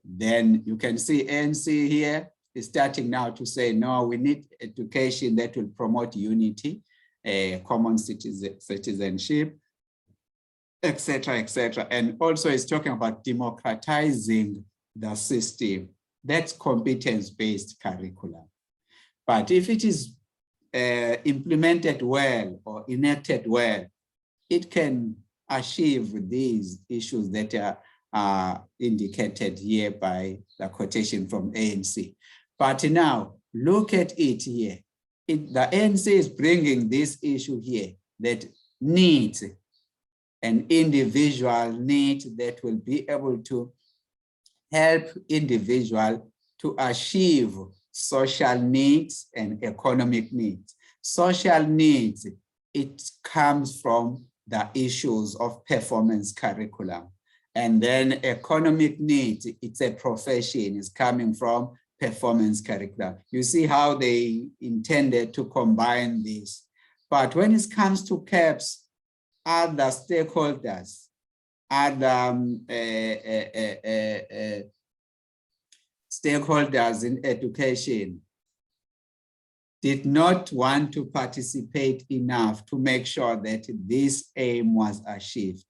then you can see ANC here is starting now to say, no, we need education that will promote unity, common citizenship, etc., etc. And also is talking about democratizing the system. That's competence-based curriculum. But if it is implemented well or enacted well, it can achieve these issues that are indicated here by the quotation from ANC. But now, look at it here. The ANC is bringing this issue here, that needs, an individual need that will be able to help individual to achieve social needs and economic needs. Social needs, it comes from the issues of performance curriculum. And then economic needs, it's a profession, is coming from performance curriculum. You see how they intended to combine this. But when it comes to CAPS, other stakeholders, other stakeholders in education did not want to participate enough to make sure that this aim was achieved,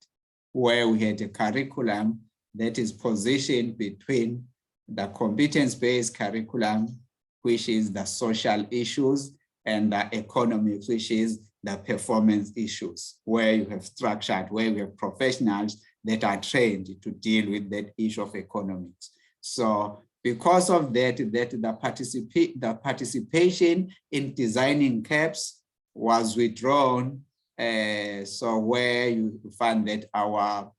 where we had a curriculum that is positioned between the competence-based curriculum, which is the social issues, and the economics, which is the performance issues, where you have structured, where we have professionals that are trained to deal with that issue of economics. So because of that, the participation in designing CAPS was withdrawn. So where you find that our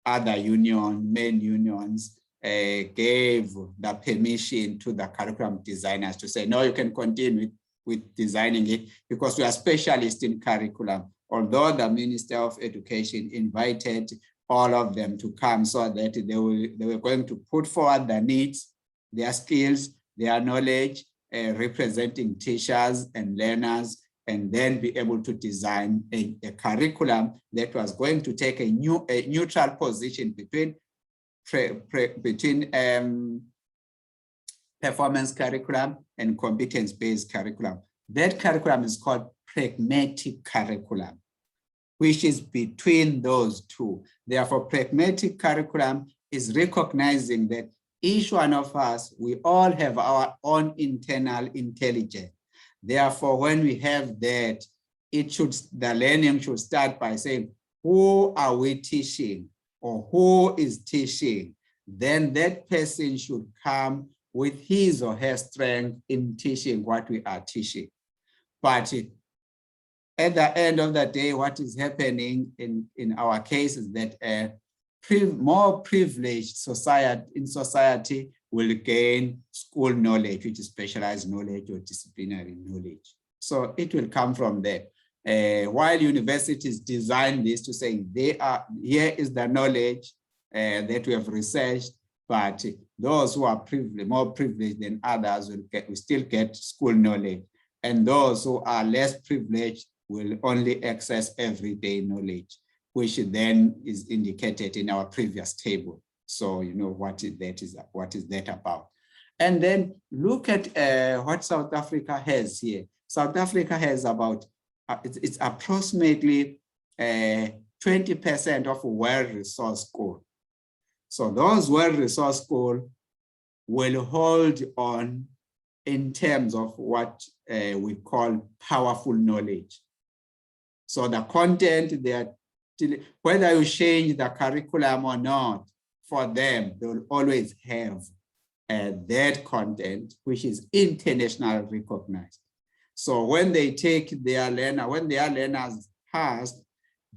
other main unions gave the permission to the curriculum designers to say, no, you can continue with designing it because we are specialists in curriculum. Although the Minister of Education invited all of them to come so that they were going to put forward their needs, their skills, their knowledge, representing teachers and learners, and then be able to design a curriculum that was going to take a neutral position between performance curriculum and competence-based curriculum. That curriculum is called pragmatic curriculum, which is between those two. Therefore, pragmatic curriculum is recognizing that each one of us, we all have our own internal intelligence. Therefore, when we have that, the learning should start by saying, who are we teaching or who is teaching? Then that person should come with his or her strength in teaching what we are teaching. But at the end of the day, what is happening in our case is that more privileged society will gain school knowledge, which is specialized knowledge or disciplinary knowledge. So it will come from there. While universities design this to say here is the knowledge that we have researched, but those who are more privileged than others will still get school knowledge. And those who are less privileged will only access everyday knowledge, which then is indicated in our previous table. So you know what is that about. And then look at what South Africa has here. South Africa has about, it's approximately 20% of well-resourced schools. So those well-resourced schools will hold on in terms of what we call powerful knowledge. So the content, whether you change the curriculum or not, for them, they will always have that content, which is internationally recognized. So when they take their learners past,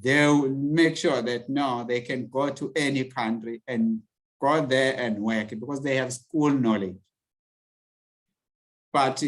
they'll make sure that no, they can go to any country and go there and work because they have school knowledge. But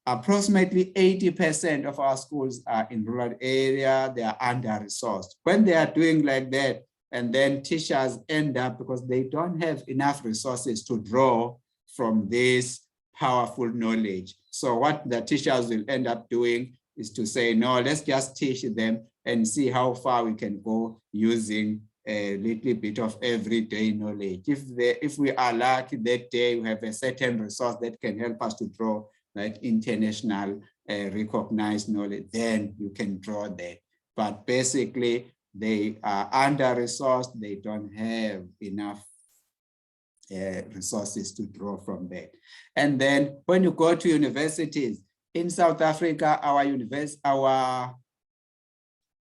approximately 80% of our schools are in rural area, they are under-resourced. When they are doing like that, and then teachers end up, because they don't have enough resources to draw from this powerful knowledge. So what the teachers will end up doing is to say, no, let's just teach them and see how far we can go using a little bit of everyday knowledge. If we are lucky that day, we have a certain resource that can help us to draw like international recognized knowledge, then you can draw that. But basically, they are under-resourced, they don't have enough resources to draw from that. And then when you go to universities, in South Africa, our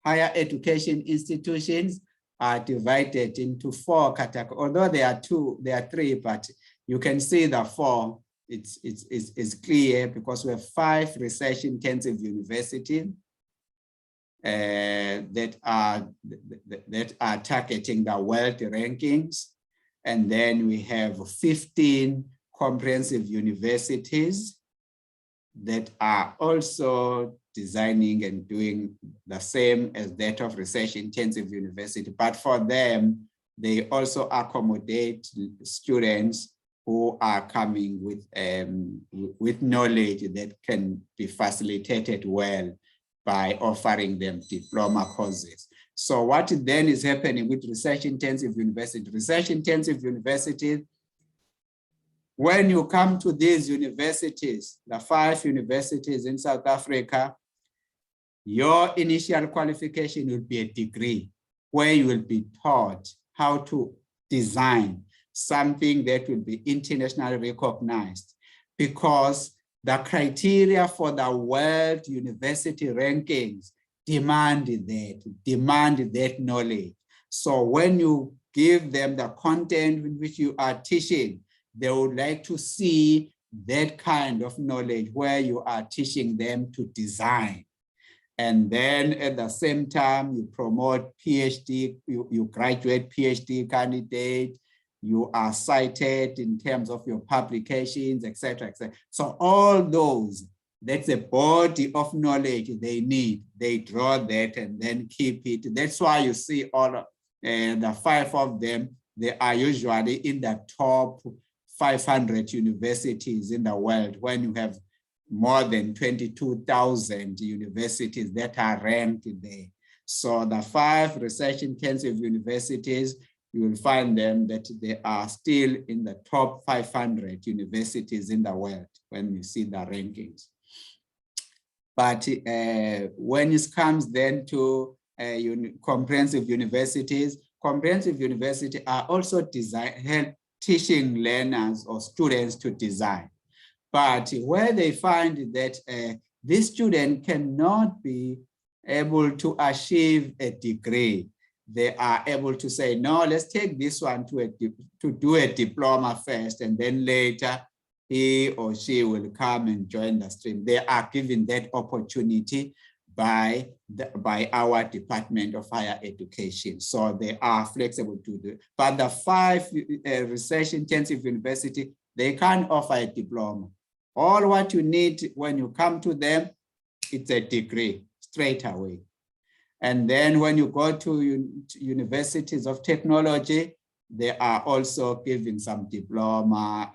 higher education institutions are divided into 4 categories. Although there are 3, but you can see the 4. It's clear because we have 5 research-intensive universities that are targeting the world rankings. And then we have 15 comprehensive universities that are also designing and doing the same as that of research-intensive university. But for them, they also accommodate students who are coming with knowledge that can be facilitated well by offering them diploma courses. So what then is happening with research-intensive universities? Research-intensive universities, when you come to these universities, the 5 universities in South Africa, your initial qualification will be a degree where you will be taught how to design something that will be internationally recognized, because the criteria for the world university rankings demand that knowledge. So when you give them the content in which you are teaching, they would like to see that kind of knowledge where you are teaching them to design. And then at the same time, you promote PhD, you graduate PhD candidate, you are cited in terms of your publications, etc., etc. So all those, that's a body of knowledge they need. They draw that and then keep it. That's why you see all of the 5 of them, they are usually in the top 500 universities in the world, when you have more than 22,000 universities that are ranked there. So the 5 research-intensive universities, you will find them that they are still in the top 500 universities in the world when you see the rankings. But when it comes then to comprehensive universities are also teaching learners or students to design. But where they find that this student cannot be able to achieve a degree, they are able to say, no, let's take this one to do a diploma first, and then later he or she will come and join the stream. They are given that opportunity by our Department of Higher Education. So they are flexible to do. But the 5 research-intensive universities, they can't offer a diploma. All what you need when you come to them, it's a degree straight away. And then when you go to universities of technology, they are also giving some diploma,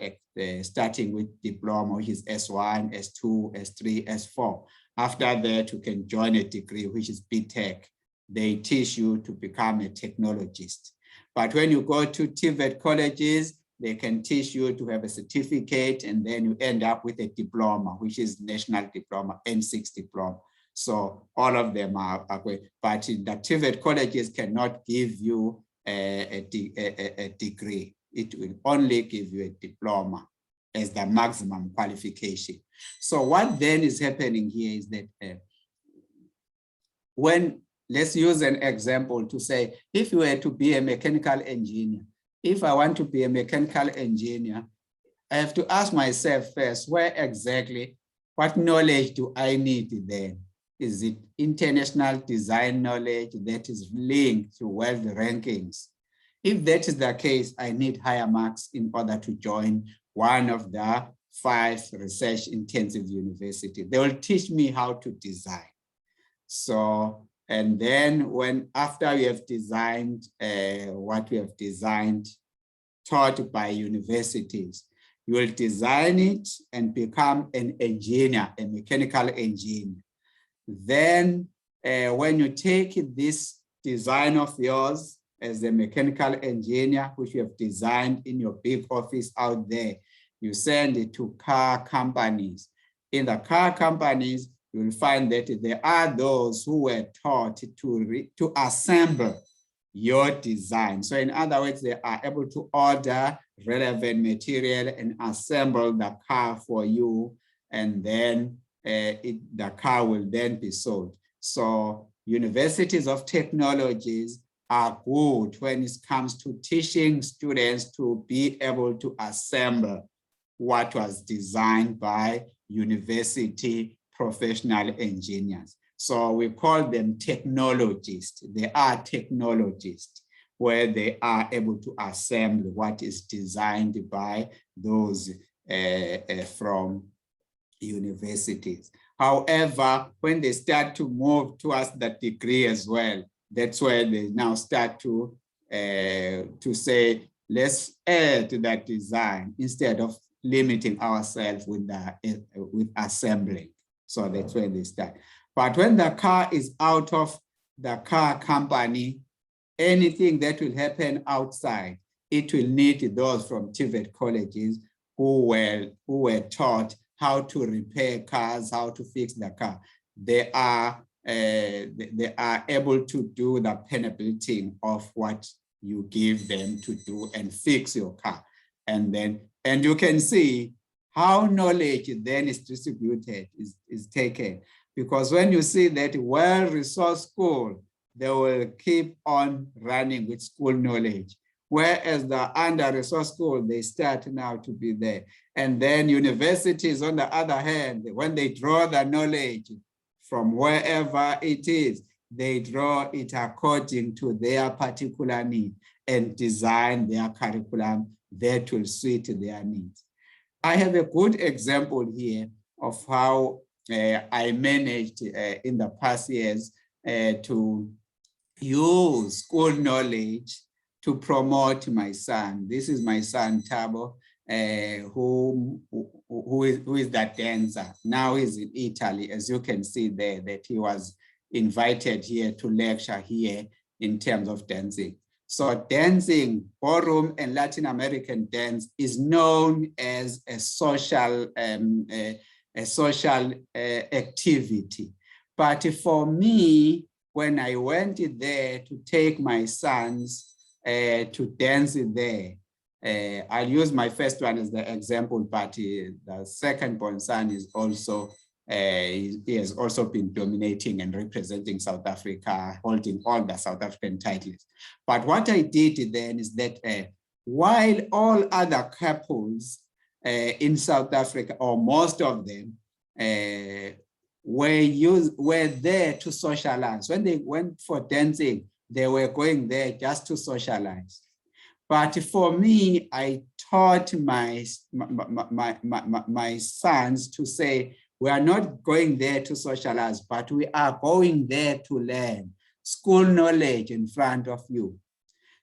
starting with diploma, which is S1, S2, S3, S4. After that, you can join a degree, which is BTech. They teach you to become a technologist. But when you go to TVET colleges, they can teach you to have a certificate, and then you end up with a diploma, which is national diploma, N6 diploma. So all of them are great, but the TVET colleges cannot give you a degree. It will only give you a diploma as the maximum qualification. So what then is happening here is that let's use an example to say, if you were to be a mechanical engineer, if I want to be a mechanical engineer, I have to ask myself first, what knowledge do I need then? Is it international design knowledge that is linked to world rankings? If that is the case, I need higher marks in order to join one of the 5 research intensive universities. They will teach me how to design. So, and then after we have designed what we have designed, taught by universities, you will design it and become an engineer, a mechanical engineer. Then when you take this design of yours as a mechanical engineer, which you have designed in your big office out there, you send it to car companies. In the car companies, you will find that there are those who were taught to assemble your design. So in other words, they are able to order relevant material and assemble the car for you, and then the car will then be sold. So universities of technologies are good when it comes to teaching students to be able to assemble what was designed by university professional engineers. So we call them technologists. They are technologists, where they are able to assemble what is designed by those from universities. However, when they start to move towards that degree as well, that's where they now start to say, let's add to that design instead of limiting ourselves with assembling. So that's where they start. But when the car is out of the car company, anything that will happen outside, it will need those from TVET colleges who were taught how to repair cars, how to fix the car. They are able to do the penability of what you give them to do and fix your car. And you can see how knowledge then is distributed, is taken. Because when you see that well-resourced school, they will keep on running with school knowledge. Whereas the under-resourced school, they start now to be there. And then universities, on the other hand, when they draw the knowledge from wherever it is, they draw it according to their particular need and design their curriculum that will suit their needs. I have a good example here of how I managed in the past years to use school knowledge to promote my son. This is my son, Tabo, who is that dancer. Now he's in Italy, as you can see there, that he was invited here to lecture here in terms of dancing. So dancing, ballroom and Latin American dance is known as a social activity. But for me, when I went there to take my sons to dance there, I'll use my first one as the example, but the second born son is also, he has also been dominating and representing South Africa, holding all the South African titles. But what I did then is that while all other couples in South Africa, or most of them, were there to socialize. When they went for dancing, they were going there just to socialize. But for me, I taught my sons to say, we are not going there to socialize, but we are going there to learn school knowledge in front of you.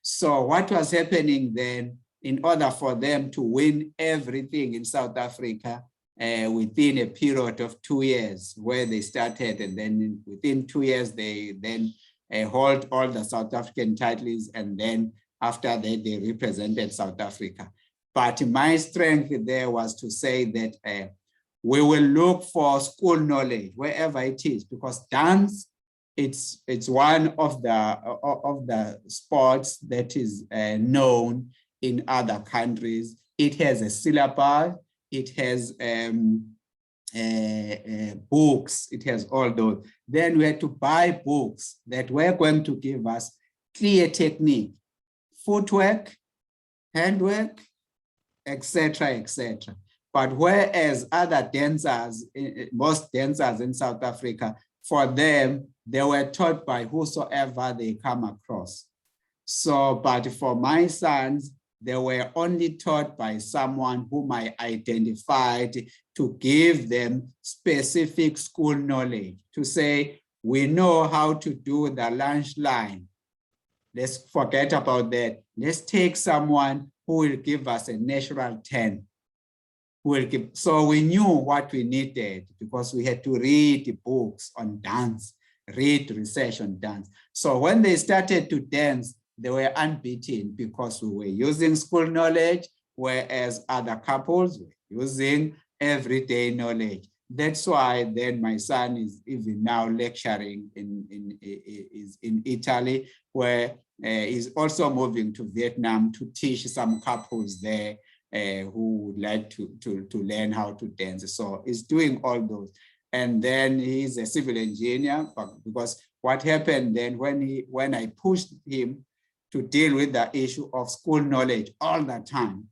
So what was happening then, in order for them to win everything in South Africa within a period of 2 years, where they started, and then within 2 years, they then hold all the South African titles, and then after that, they represented South Africa. But my strength there was to say that we will look for school knowledge wherever it is, because dance, it's one of the sports that is known in other countries. It has a syllabus, it has books, it has all those. Then we had to buy books that were going to give us clear technique, footwork, handwork, etc., etc. But whereas other dancers, most dancers in South Africa for them, they were taught by whosoever they come across. So, but for my sons, they were only taught by someone whom I identified to give them specific school knowledge, to say, we know how to do the lunch line. Let's forget about that. Let's take someone who will give us a natural 10. So we knew what we needed because we had to read books on dance, read research on dance. So when they started to dance, they were unbeaten because we were using school knowledge, whereas other couples were using everyday knowledge. That's why then my son is even now lecturing in Italy, where he's also moving to Vietnam to teach some couples there who would like to learn how to dance. So he's doing all those. And then he's a civil engineer, because what happened then when I pushed him to deal with the issue of school knowledge all the time,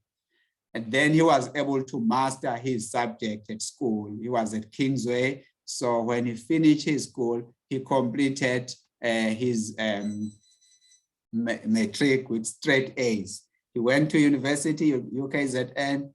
and then he was able to master his subject at school. He was at Kingsway. So when he finished his school, he completed his matric with straight A's. He went to university, UKZN,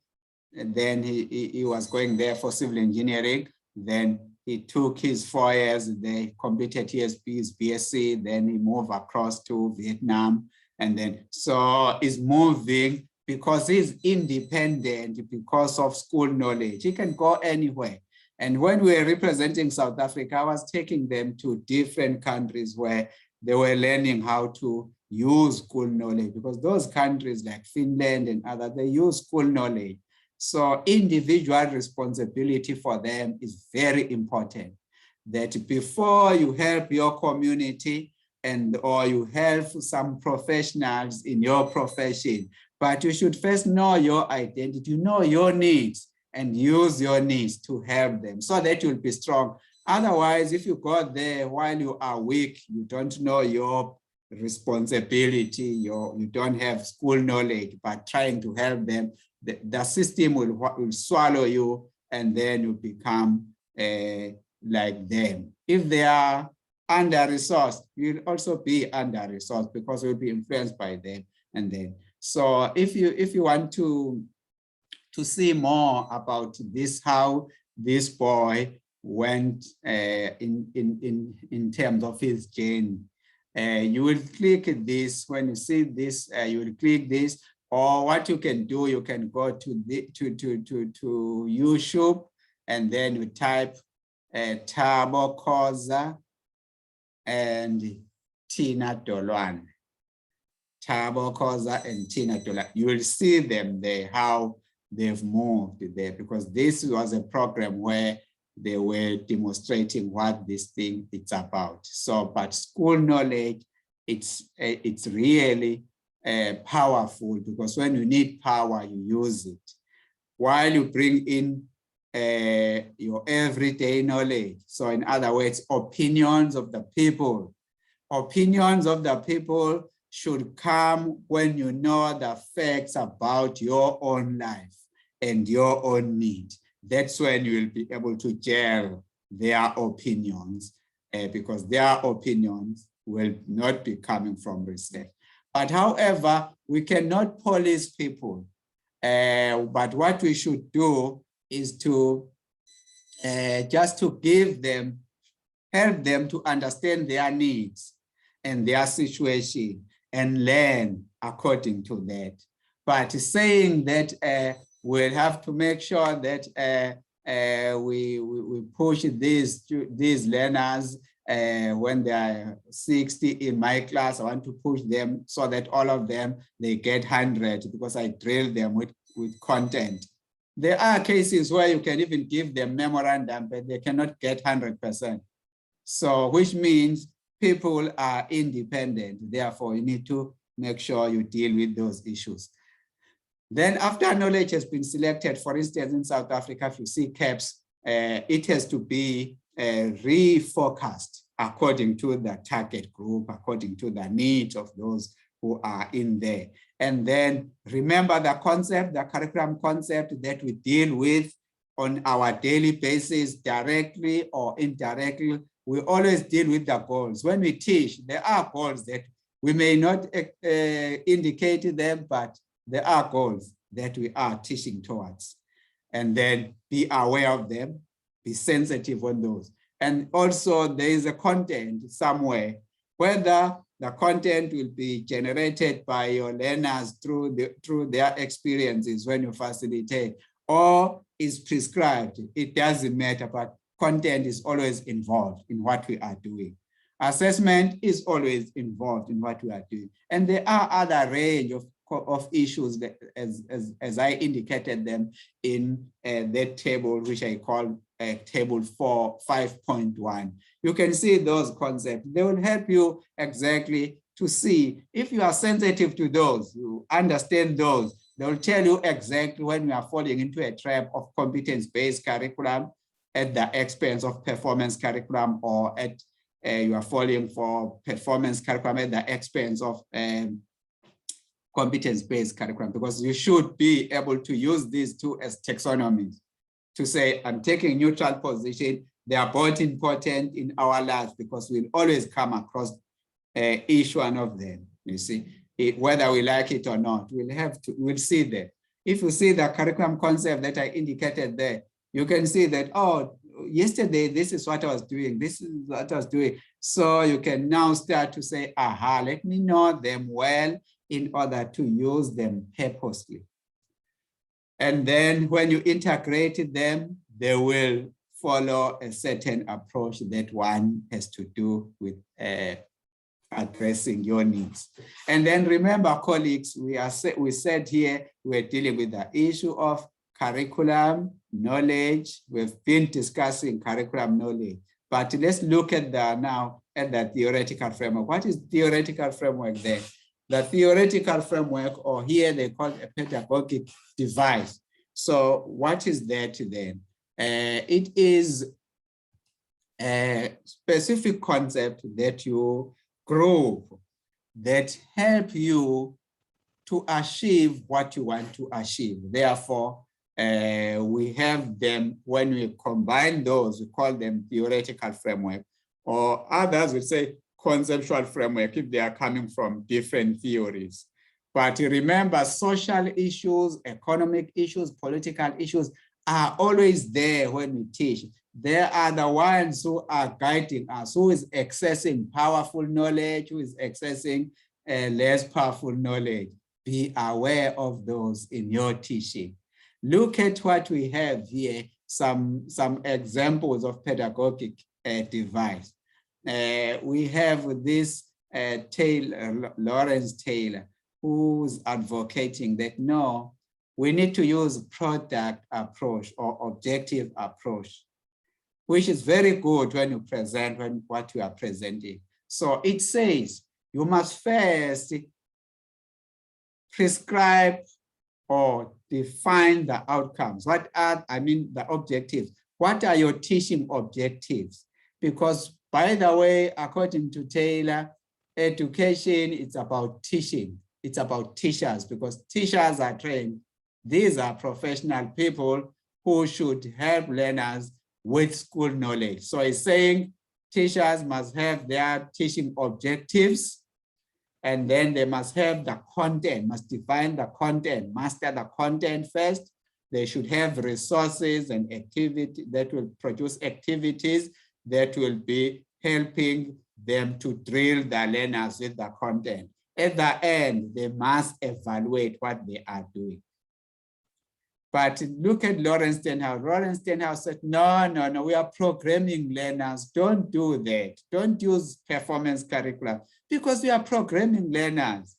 and then he was going there for civil engineering. Then he took his 4 years, they completed his BSc, then he moved across to Vietnam. And then, so he's moving because he's independent because of school knowledge. He can go anywhere. And when we were representing South Africa, I was taking them to different countries where they were learning how to use school knowledge, because those countries like Finland and others, they use school knowledge. So individual responsibility for them is very important. That before you help your community or you help some professionals in your profession, but you should first know your identity, know your needs, and use your needs to help them so that you'll be strong. Otherwise, if you go there while you are weak, you don't know your responsibility, you don't have school knowledge, but trying to help them, the system will swallow you, and then you become like them. If they are under-resourced, you'll also be under-resourced because you'll be influenced by them. And then, so if you want to see more about this, how this boy went in terms of his journey, you will click this. When you see this, you will click this. Or what you can do, you can go to YouTube, and then you type Thabo Khoza and Tina Dolwan. Thabo Khoza and Tina Dolwan. You will see them there, how they've moved there, because this was a program where they were demonstrating what this thing is about. So, but school knowledge, it's really powerful, because when you need power, you use it. While you bring in your everyday knowledge. So in other words, opinions of the people. Opinions of the people should come when you know the facts about your own life and your own need. That's when you will be able to gel their opinions, because their opinions will not be coming from research. But however, we cannot police people. But what we should do is to just to give them, help them to understand their needs and their situation and learn according to that. But saying that we'll have to make sure that we push these learners when they are 60 in my class, I want to push them so that all of them, they get 100 because I drill them with content. There are cases where you can even give them memorandum, but they cannot get 100%. So, which means people are independent. Therefore, you need to make sure you deal with those issues. Then after knowledge has been selected, for instance, in South Africa, if you see CAPS, it has to be refocused according to the target group, according to the needs of those who are in there. And then remember the concept, the curriculum concept that we deal with on our daily basis, directly or indirectly, we always deal with the goals. When we teach, there are goals that we may not indicate them, but there are goals that we are teaching towards. And then be aware of them, be sensitive on those. And also there is a content somewhere, whether the content will be generated by your learners through their experiences when you facilitate, or is prescribed. It doesn't matter, but content is always involved in what we are doing. Assessment is always involved in what we are doing. And there are other range of issues that, as I indicated them in that table, which I call table 5.1. You can see those concepts. They will help you exactly to see if you are sensitive to those, you understand those. They will tell you exactly when you are falling into a trap of competence-based curriculum at the expense of performance curriculum, or at you are falling for performance curriculum at the expense of competence-based curriculum, because you should be able to use these two as taxonomies to say, I'm taking neutral position. They are both important in our lives because we'll always come across each one of them. You see, whether we like it or not, we'll see that. If you see the curriculum concept that I indicated there, you can see that, oh, yesterday, this is what I was doing. This is what I was doing. So you can now start to say, aha, let me know them well in order to use them purposely. And then when you integrate them, they will follow a certain approach that one has to do with addressing your needs. And then remember, colleagues, we said here, we're dealing with the issue of curriculum knowledge. We've been discussing curriculum knowledge, but let's look at now at the theoretical framework. What is theoretical framework then? The theoretical framework, or here they call it a pedagogic device. So what is that then? It is a specific concept that you group that help you to achieve what you want to achieve. Therefore, we have them, when we combine those, we call them theoretical framework, or others would say conceptual framework if they are coming from different theories. But remember, social issues, economic issues, political issues are always there when we teach. They are the ones who are guiding us, who is accessing powerful knowledge, who is accessing less powerful knowledge. Be aware of those in your teaching. Look at what we have here, some examples of pedagogic device. We have this Lawrence Taylor, who's advocating that no, we need to use product approach or objective approach, which is very good when you present what you are presenting. So it says you must first prescribe or define the outcomes. What are, the objectives? What are your teaching objectives? Because by the way, according to Taylor, education, it's about teaching. It's about teachers, because teachers are trained. These are professional people who should help learners with school knowledge. So it's saying teachers must have their teaching objectives, and then they must have the content, must define the content, master the content first. They should have resources and activity that will produce activities that will be helping them to drill the learners with the content. At the end, they must evaluate what they are doing. But look at Lawrence Stenhouse. Lawrence Stenhouse said, no, we are programming learners. Don't do that. Don't use performance curriculum because we are programming learners.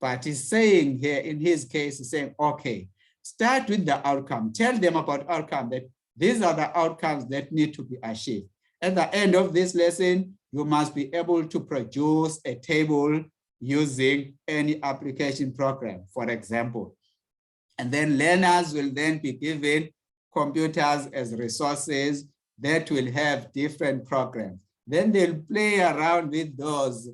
But he's saying here, in his case, he's saying, okay, start with the outcome. Tell them about outcome, that these are the outcomes that need to be achieved. At the end of this lesson, you must be able to produce a table using any application program, for example. And then learners will then be given computers as resources that will have different programs. Then they'll play around with those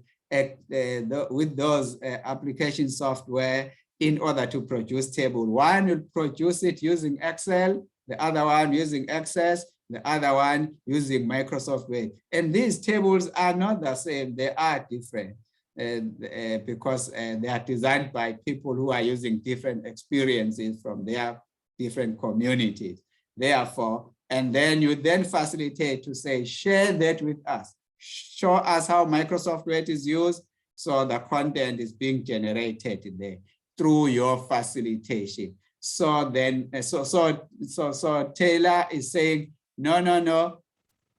application software in order to produce table. One will produce it using Excel, the other one using Access, the other one using Microsoft Word. And these tables are not the same, they are different because they are designed by people who are using different experiences from their different communities. Therefore, and then you then facilitate to say, share that with us. Show us how Microsoft Word is used, so the content is being generated there through your facilitation. So then, so Taylor is saying, no,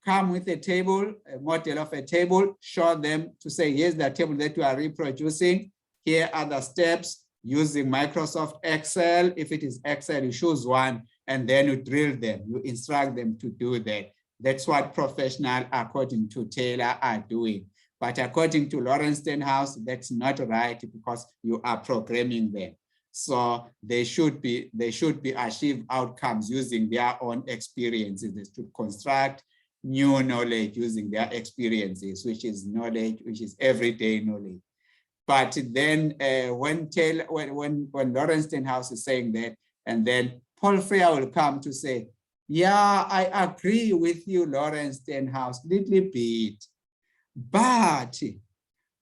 come with a table, a model of a table, show them to say, here's the table that you are reproducing. Here are the steps using Microsoft Excel. If it is Excel, you choose one, and then you drill them, you instruct them to do that. That's what professionals, according to Taylor, are doing. But according to Lawrence Stenhouse, that's not right because you are programming them. So they should be achieve outcomes using their own experiences. They should construct new knowledge using their experiences, which is knowledge, which is everyday knowledge. But then when Lawrence Stenhouse is saying that, and then Paul Freire will come to say, yeah, I agree with you, Lawrence Stenhouse, little bit, but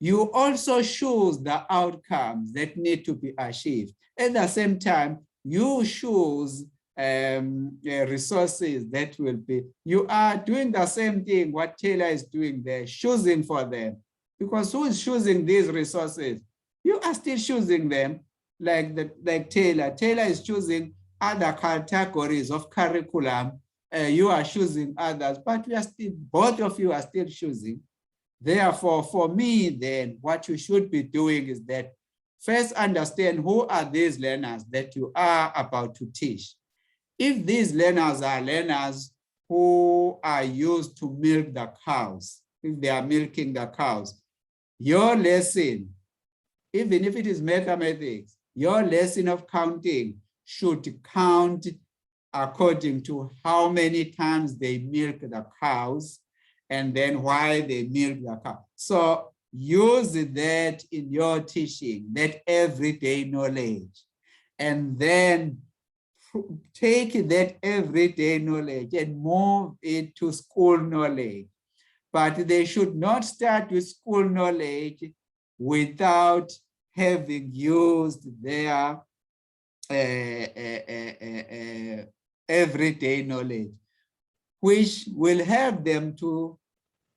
you also choose the outcomes that need to be achieved. At the same time, you choose resources that will be, you are doing the same thing what Taylor is doing there, choosing for them. Because who is choosing these resources? You are still choosing them like Taylor. Taylor is choosing other categories of curriculum. You are choosing others, but we are still, both of you are still choosing. Therefore, for me, then, what you should be doing is that first understand who are these learners that you are about to teach. If these learners are learners who are used to milk the cows, if they are milking the cows, your lesson, even if it is mathematics, your lesson of counting should count according to how many times they milk the cows and then why they milk the cow. So use that in your teaching, that everyday knowledge, and then take that everyday knowledge and move it to school knowledge. But they should not start with school knowledge without having used their everyday knowledge, which will help them to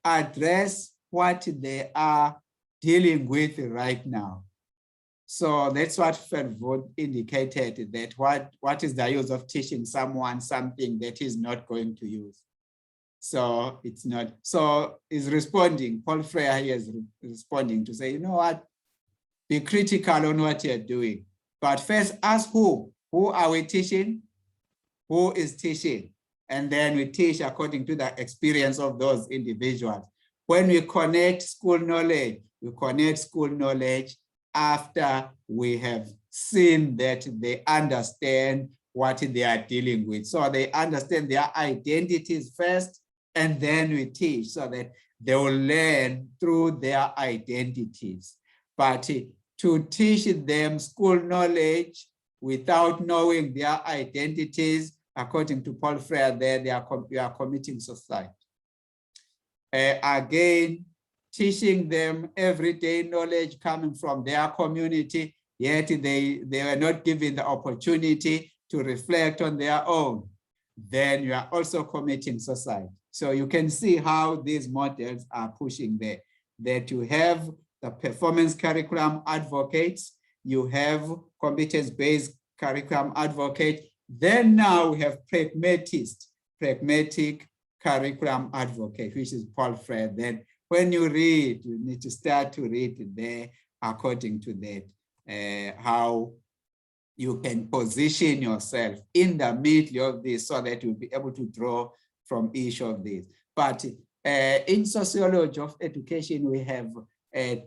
address what they are dealing with right now. So that's what Fervold indicated, that what is the use of teaching someone something that is not going to use? So it's not, so is responding, Paul Freire here is responding to say, you know what, be critical on what you're doing. But first ask who are we teaching? Who is teaching? And then we teach according to the experience of those individuals. When we connect school knowledge, we connect school knowledge after we have seen that they understand what they are dealing with. So they understand their identities first, and then we teach so that they will learn through their identities. But to teach them school knowledge without knowing their identities, according to Paul Freire, there you are committing suicide. Again, teaching them everyday knowledge coming from their community, yet they were not given the opportunity to reflect on their own, then you are also committing suicide. So you can see how these models are pushing there, that you have the performance curriculum advocates, you have competence-based curriculum advocate, then now we have pragmatic curriculum advocate, which is Paul Freire. Then when you read, you need to start to read there according to that, how you can position yourself in the middle of this so that you'll be able to draw from each of these. But in sociology of education, we have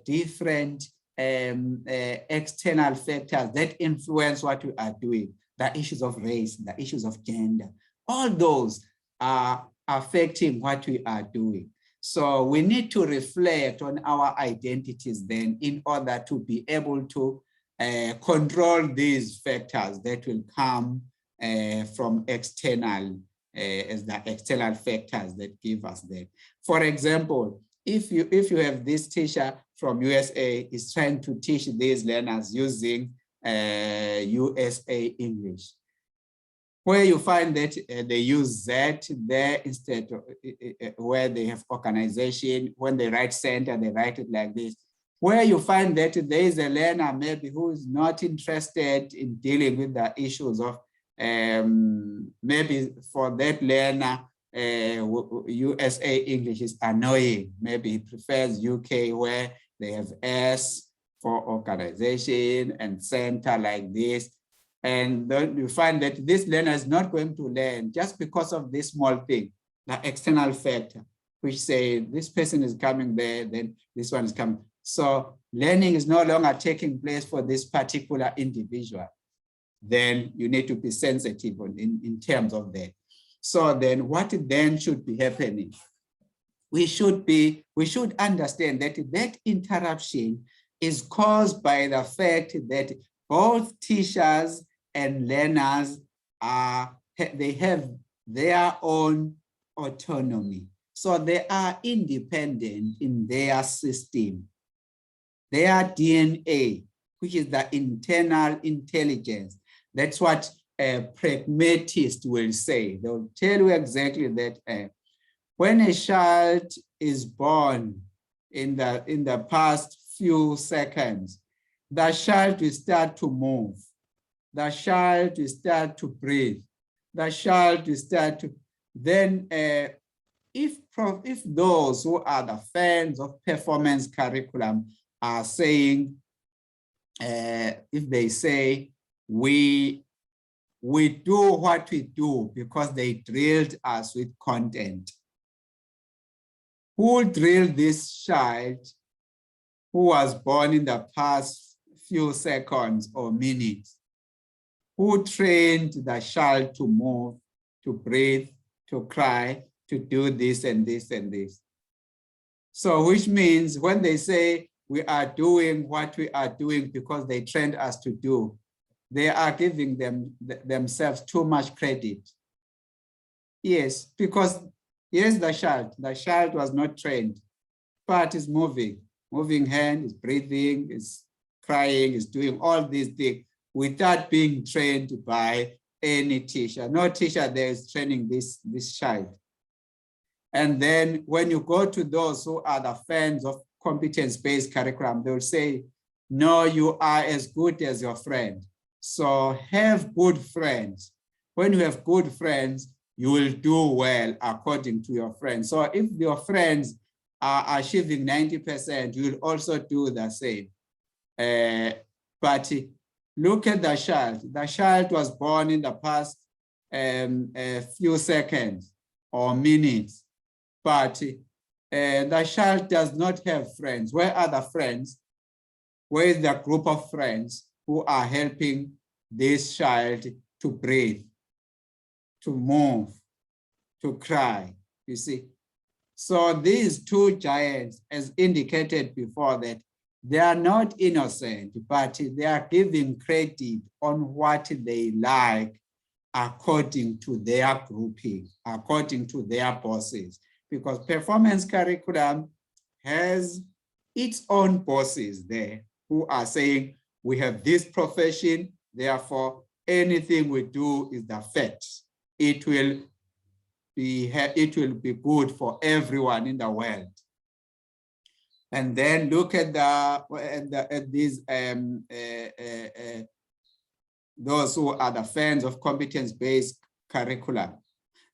different external factors that influence what we are doing. The issues of race, the issues of gender, all those are affecting what we are doing. So we need to reflect on our identities then in order to be able to control these factors that will come from external as the external factors that give us that. For example, if you have this teacher from USA is trying to teach these learners using USA English, where you find that they use Z there instead of where they have organization. When they write center, they write it like this. Where you find that there is a learner maybe who is not interested in dealing with the issues of maybe for that learner, USA English is annoying. Maybe he prefers UK where they have S for organization and center like this. And then you find that this learner is not going to learn just because of this small thing, the external factor, which say this person is coming there, then this one is coming. So learning is no longer taking place for this particular individual. Then you need to be sensitive in terms of that. So then what then should be happening? We should understand that that interruption is caused by the fact that both teachers and learners they have their own autonomy. So they are independent in their system. Their DNA, which is the internal intelligence. That's what a pragmatist will say. They'll tell you exactly that when a child is born in the past few seconds, the child will start to move. The child will start to breathe. The child will start to, then if those who are the fans of performance curriculum are saying, if they say, we do what we do because they drilled us with content. Who drilled this child who was born in the past few seconds or minutes? Who trained the child to move, to breathe, to cry, to do this and this and this? So which means when they say we are doing what we are doing because they trained us to do, they are giving themselves too much credit. Yes, because yes, the child was not trained, but is moving hand, is breathing, is crying, is doing all these things without being trained by any teacher. No teacher there is training this child. And then when you go to those who are the fans of competence-based curriculum, they will say, no, you are as good as your friend. So have good friends. When you have good friends, you will do well according to your friends. So if your friends are achieving 90%, you will also do the same. But look at the child. The child was born in the past a few seconds or minutes, but the child does not have friends. Where are the friends? Where is the group of friends who are helping this child to breathe, to move, to cry, you see? So these two giants, as indicated before, that they are not innocent, but they are giving credit on what they like according to their grouping, according to their bosses, because performance curriculum has its own bosses there who are saying, we have this profession, therefore anything we do is the fact. It will be good for everyone in the world. And then look at these those who are the fans of competence-based curriculum.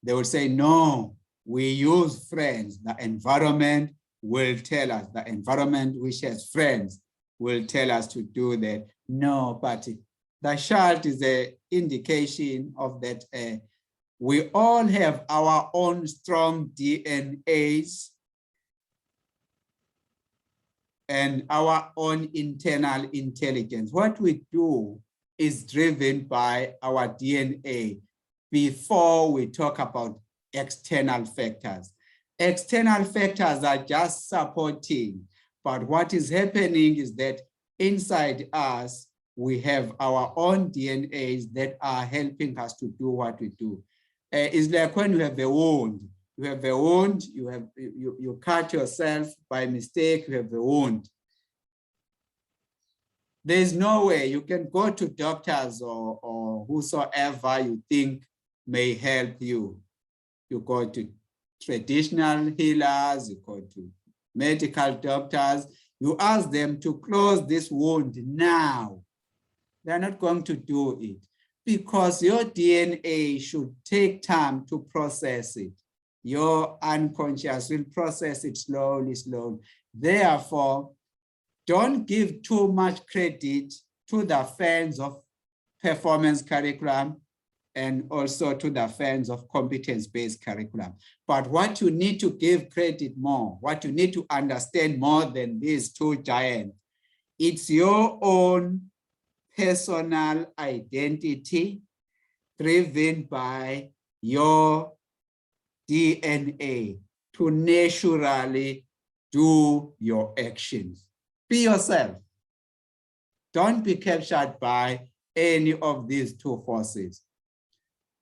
They will say, no, we use friends. The environment will tell us. The environment which has friends will tell us to do that. No, but the child is an indication of that. We all have our own strong DNAs and our own internal intelligence. What we do is driven by our DNA before we talk about external factors. External factors are just supporting, but what is happening is that inside us, we have our own DNAs that are helping us to do what we do. It's like when you have a wound. You have a wound, you cut yourself by mistake, you have a wound. There's no way you can go to doctors or whosoever you think may help you. You go to traditional healers, you go to medical doctors, you ask them to close this wound now. They're not going to do it because your DNA should take time to process it. Your unconscious will process it slowly, slowly. Therefore, don't give too much credit to the fans of performance curriculum and also to the fans of competence-based curriculum. But what you need to give credit more, what you need to understand more than these two giants, it's your own personal identity driven by your DNA to naturally do your actions. Be yourself. Don't be captured by any of these two forces.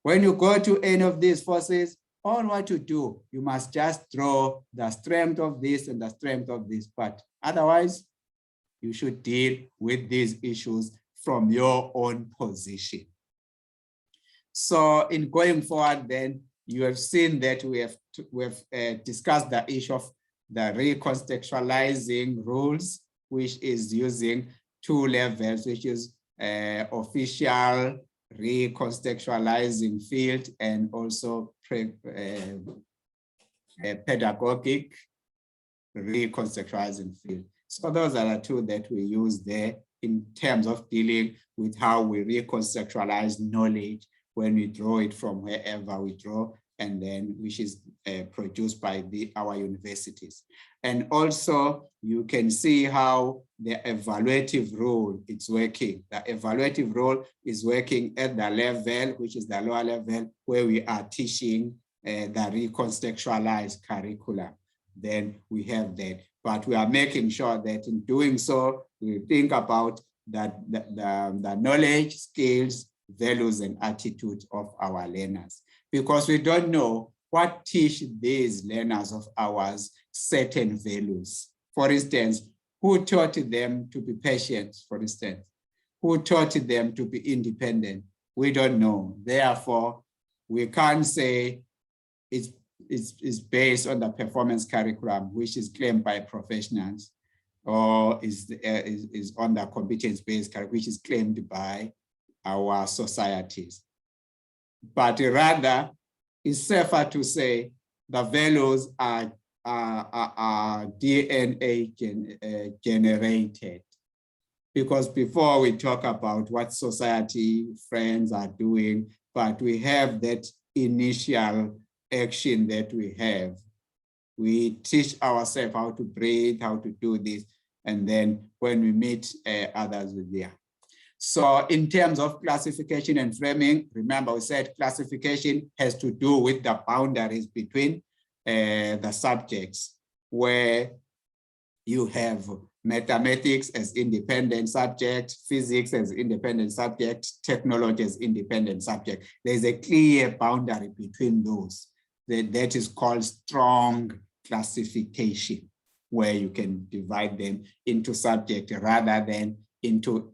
When you go to any of these forces, all what you do, you must just draw the strength of this and the strength of this. But otherwise, you should deal with these issues from your own position. So in going forward, then, you have seen that we have discussed the issue of the recontextualizing rules, which is using two levels, which is official recontextualizing field and also pedagogic recontextualizing field. So those are the two that we use there in terms of dealing with how we recontextualize knowledge when we draw it from wherever we draw, and then which is produced by our universities. And also you can see how the evaluative role is working. The evaluative role is working at the level, which is the lower level, where we are teaching the recontextualized curriculum. Then we have that, but we are making sure that in doing so, we think about the knowledge, skills, values, and attitudes of our learners, because we don't know what teach these learners of ours certain values. For instance, who taught them to be patient, for instance? Who taught them to be independent? We don't know. Therefore, we can't say it's based on the performance curriculum, which is claimed by professionals, or is on the competence-based curriculum, which is claimed by our societies. But rather, it's safer to say the values are DNA generated. Because before we talk about what society, friends are doing, but we have that initial action that we have. We teach ourselves how to breathe, how to do this, and then when we meet others, we're there. So in terms of classification and framing, remember we said classification has to do with the boundaries between the subjects, where you have mathematics as independent subject, physics as independent subject, technology as independent subject. There's a clear boundary between those. That is called strong classification, where you can divide them into subject rather than into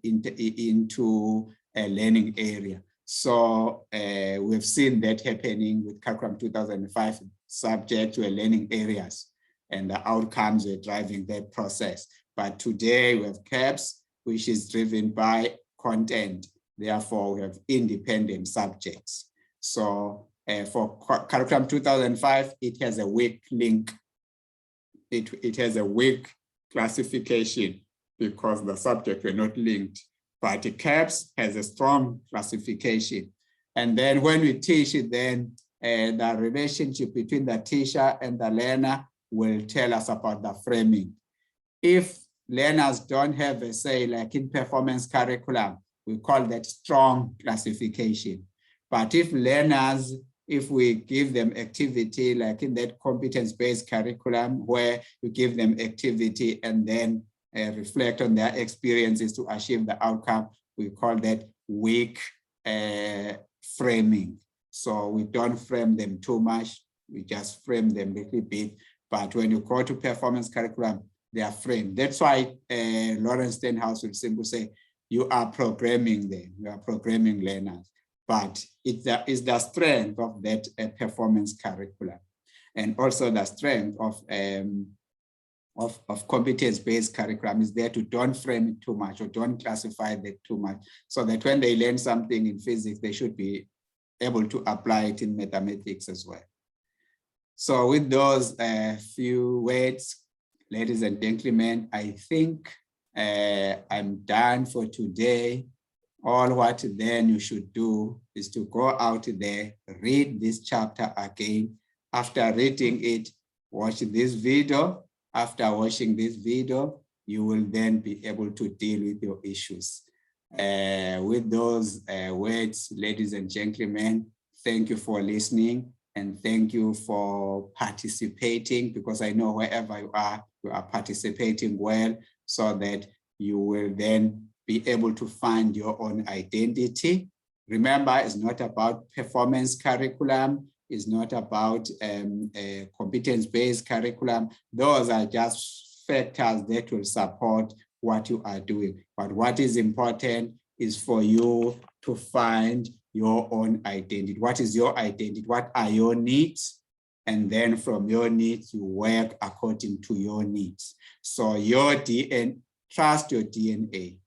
a learning area. So we've seen that happening with curriculum 2005, subject to learning areas, and the outcomes were driving that process. But today we have CAPS, which is driven by content. Therefore, we have independent subjects. So for curriculum 2005, it has a weak link. It has a weak classification because the subjects were not linked. But the CAPS has a strong classification. And then when we teach it, then the relationship between the teacher and the learner will tell us about the framing. If learners don't have a say, like in performance curriculum, we call that strong classification. But if learners, if we give them activity, like in that competence-based curriculum, where you give them activity and then reflect on their experiences to achieve the outcome, we call that weak framing. So we don't frame them too much. We just frame them a little bit. But when you go to performance curriculum, they are framed. That's why Lawrence Stenhouse will simply say, you are programming them, you are programming learners. But it's the strength of that performance curriculum, and also the strength of competence-based curriculum is there to don't frame it too much or don't classify that too much, so that when they learn something in physics, they should be able to apply it in mathematics as well. So with those few words, ladies and gentlemen, I think I'm done for today. All what then you should do is to go out there, read this chapter again. After reading it, watch this video. After watching this video, you will then be able to deal with your issues. With those words, ladies and gentlemen, thank you for listening and thank you for participating, because I know wherever you are participating well, so that you will then be able to find your own identity. Remember, it's not about performance curriculum. It's not about competence-based curriculum. Those are just factors that will support what you are doing. But what is important is for you to find your own identity. What is your identity? What are your needs? And then from your needs, you work according to your needs. So your DNA, trust your DNA.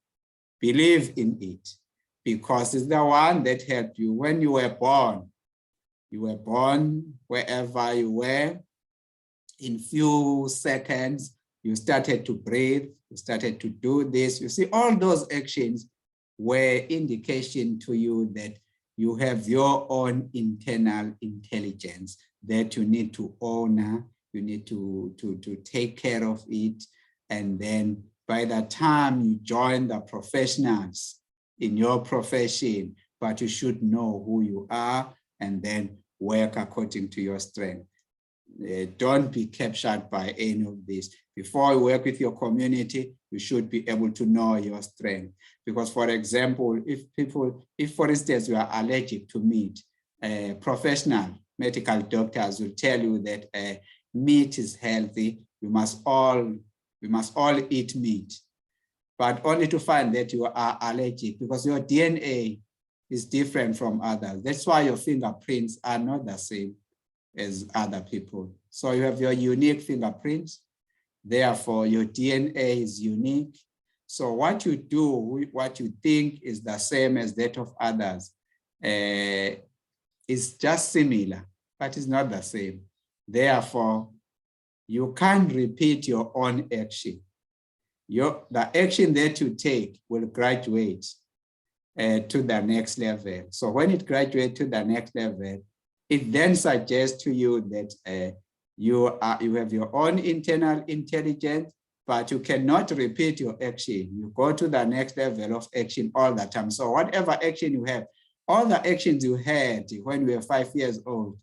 Believe in it, because it's the one that helped you when you were born. You were born wherever you were. In few seconds, you started to breathe, you started to do this. You see, all those actions were indication to you that you have your own internal intelligence that you need to honor, you need to take care of it. And then by the time you join the professionals in your profession, but you should know who you are and then work according to your strength. Don't be captured by any of this. Before you work with your community, you should be able to know your strength. Because for example, if for instance, you are allergic to meat, professional medical doctors will tell you that meat is healthy. We must all eat meat, but only to find that you are allergic because your DNA is different from others. That's why your fingerprints are not the same as other people. So you have your unique fingerprints. Therefore, your DNA is unique. So what you do, what you think is the same as that of others, is just similar, but it's not the same. Therefore, you can't repeat your own action. The action that you take will graduate to the next level. So when it graduates to the next level, it then suggests to you that you have your own internal intelligence, but you cannot repeat your action. You go to the next level of action all the time. So whatever action you have, all the actions you had when you were 5 years old,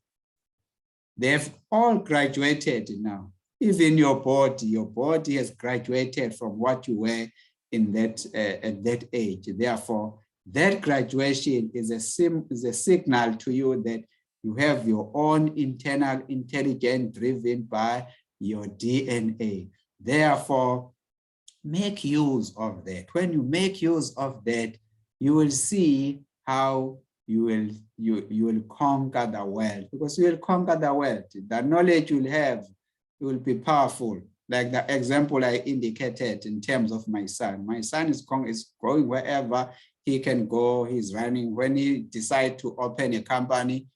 they've all graduated now. Even your body has graduated from what you were in that at that age. Therefore, that graduation is a signal to you that you have your own internal intelligence driven by your DNA. Therefore, make use of that. When you make use of that, you will see how you will conquer the world, because you will conquer the world. The knowledge you'll have, it will be powerful. Like the example I indicated in terms of my son. My son is going wherever he can go. He's running. When he decides to open a company,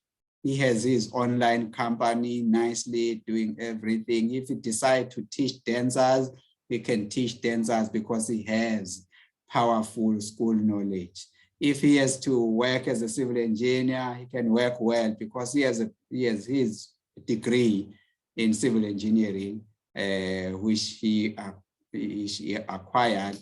he has his online company nicely doing everything. If he decides to teach dancers, he can teach dancers because he has powerful school knowledge. If he has to work as a civil engineer, he can work well because he has his degree in civil engineering, which he acquired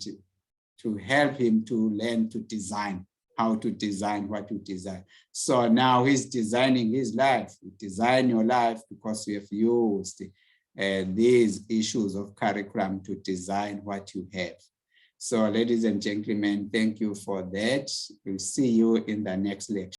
to help him to learn to design, how to design what you design. So now he's designing his life. You design your life because you have used these issues of curriculum to design what you have. So ladies and gentlemen, thank you for that. We'll see you in the next lecture.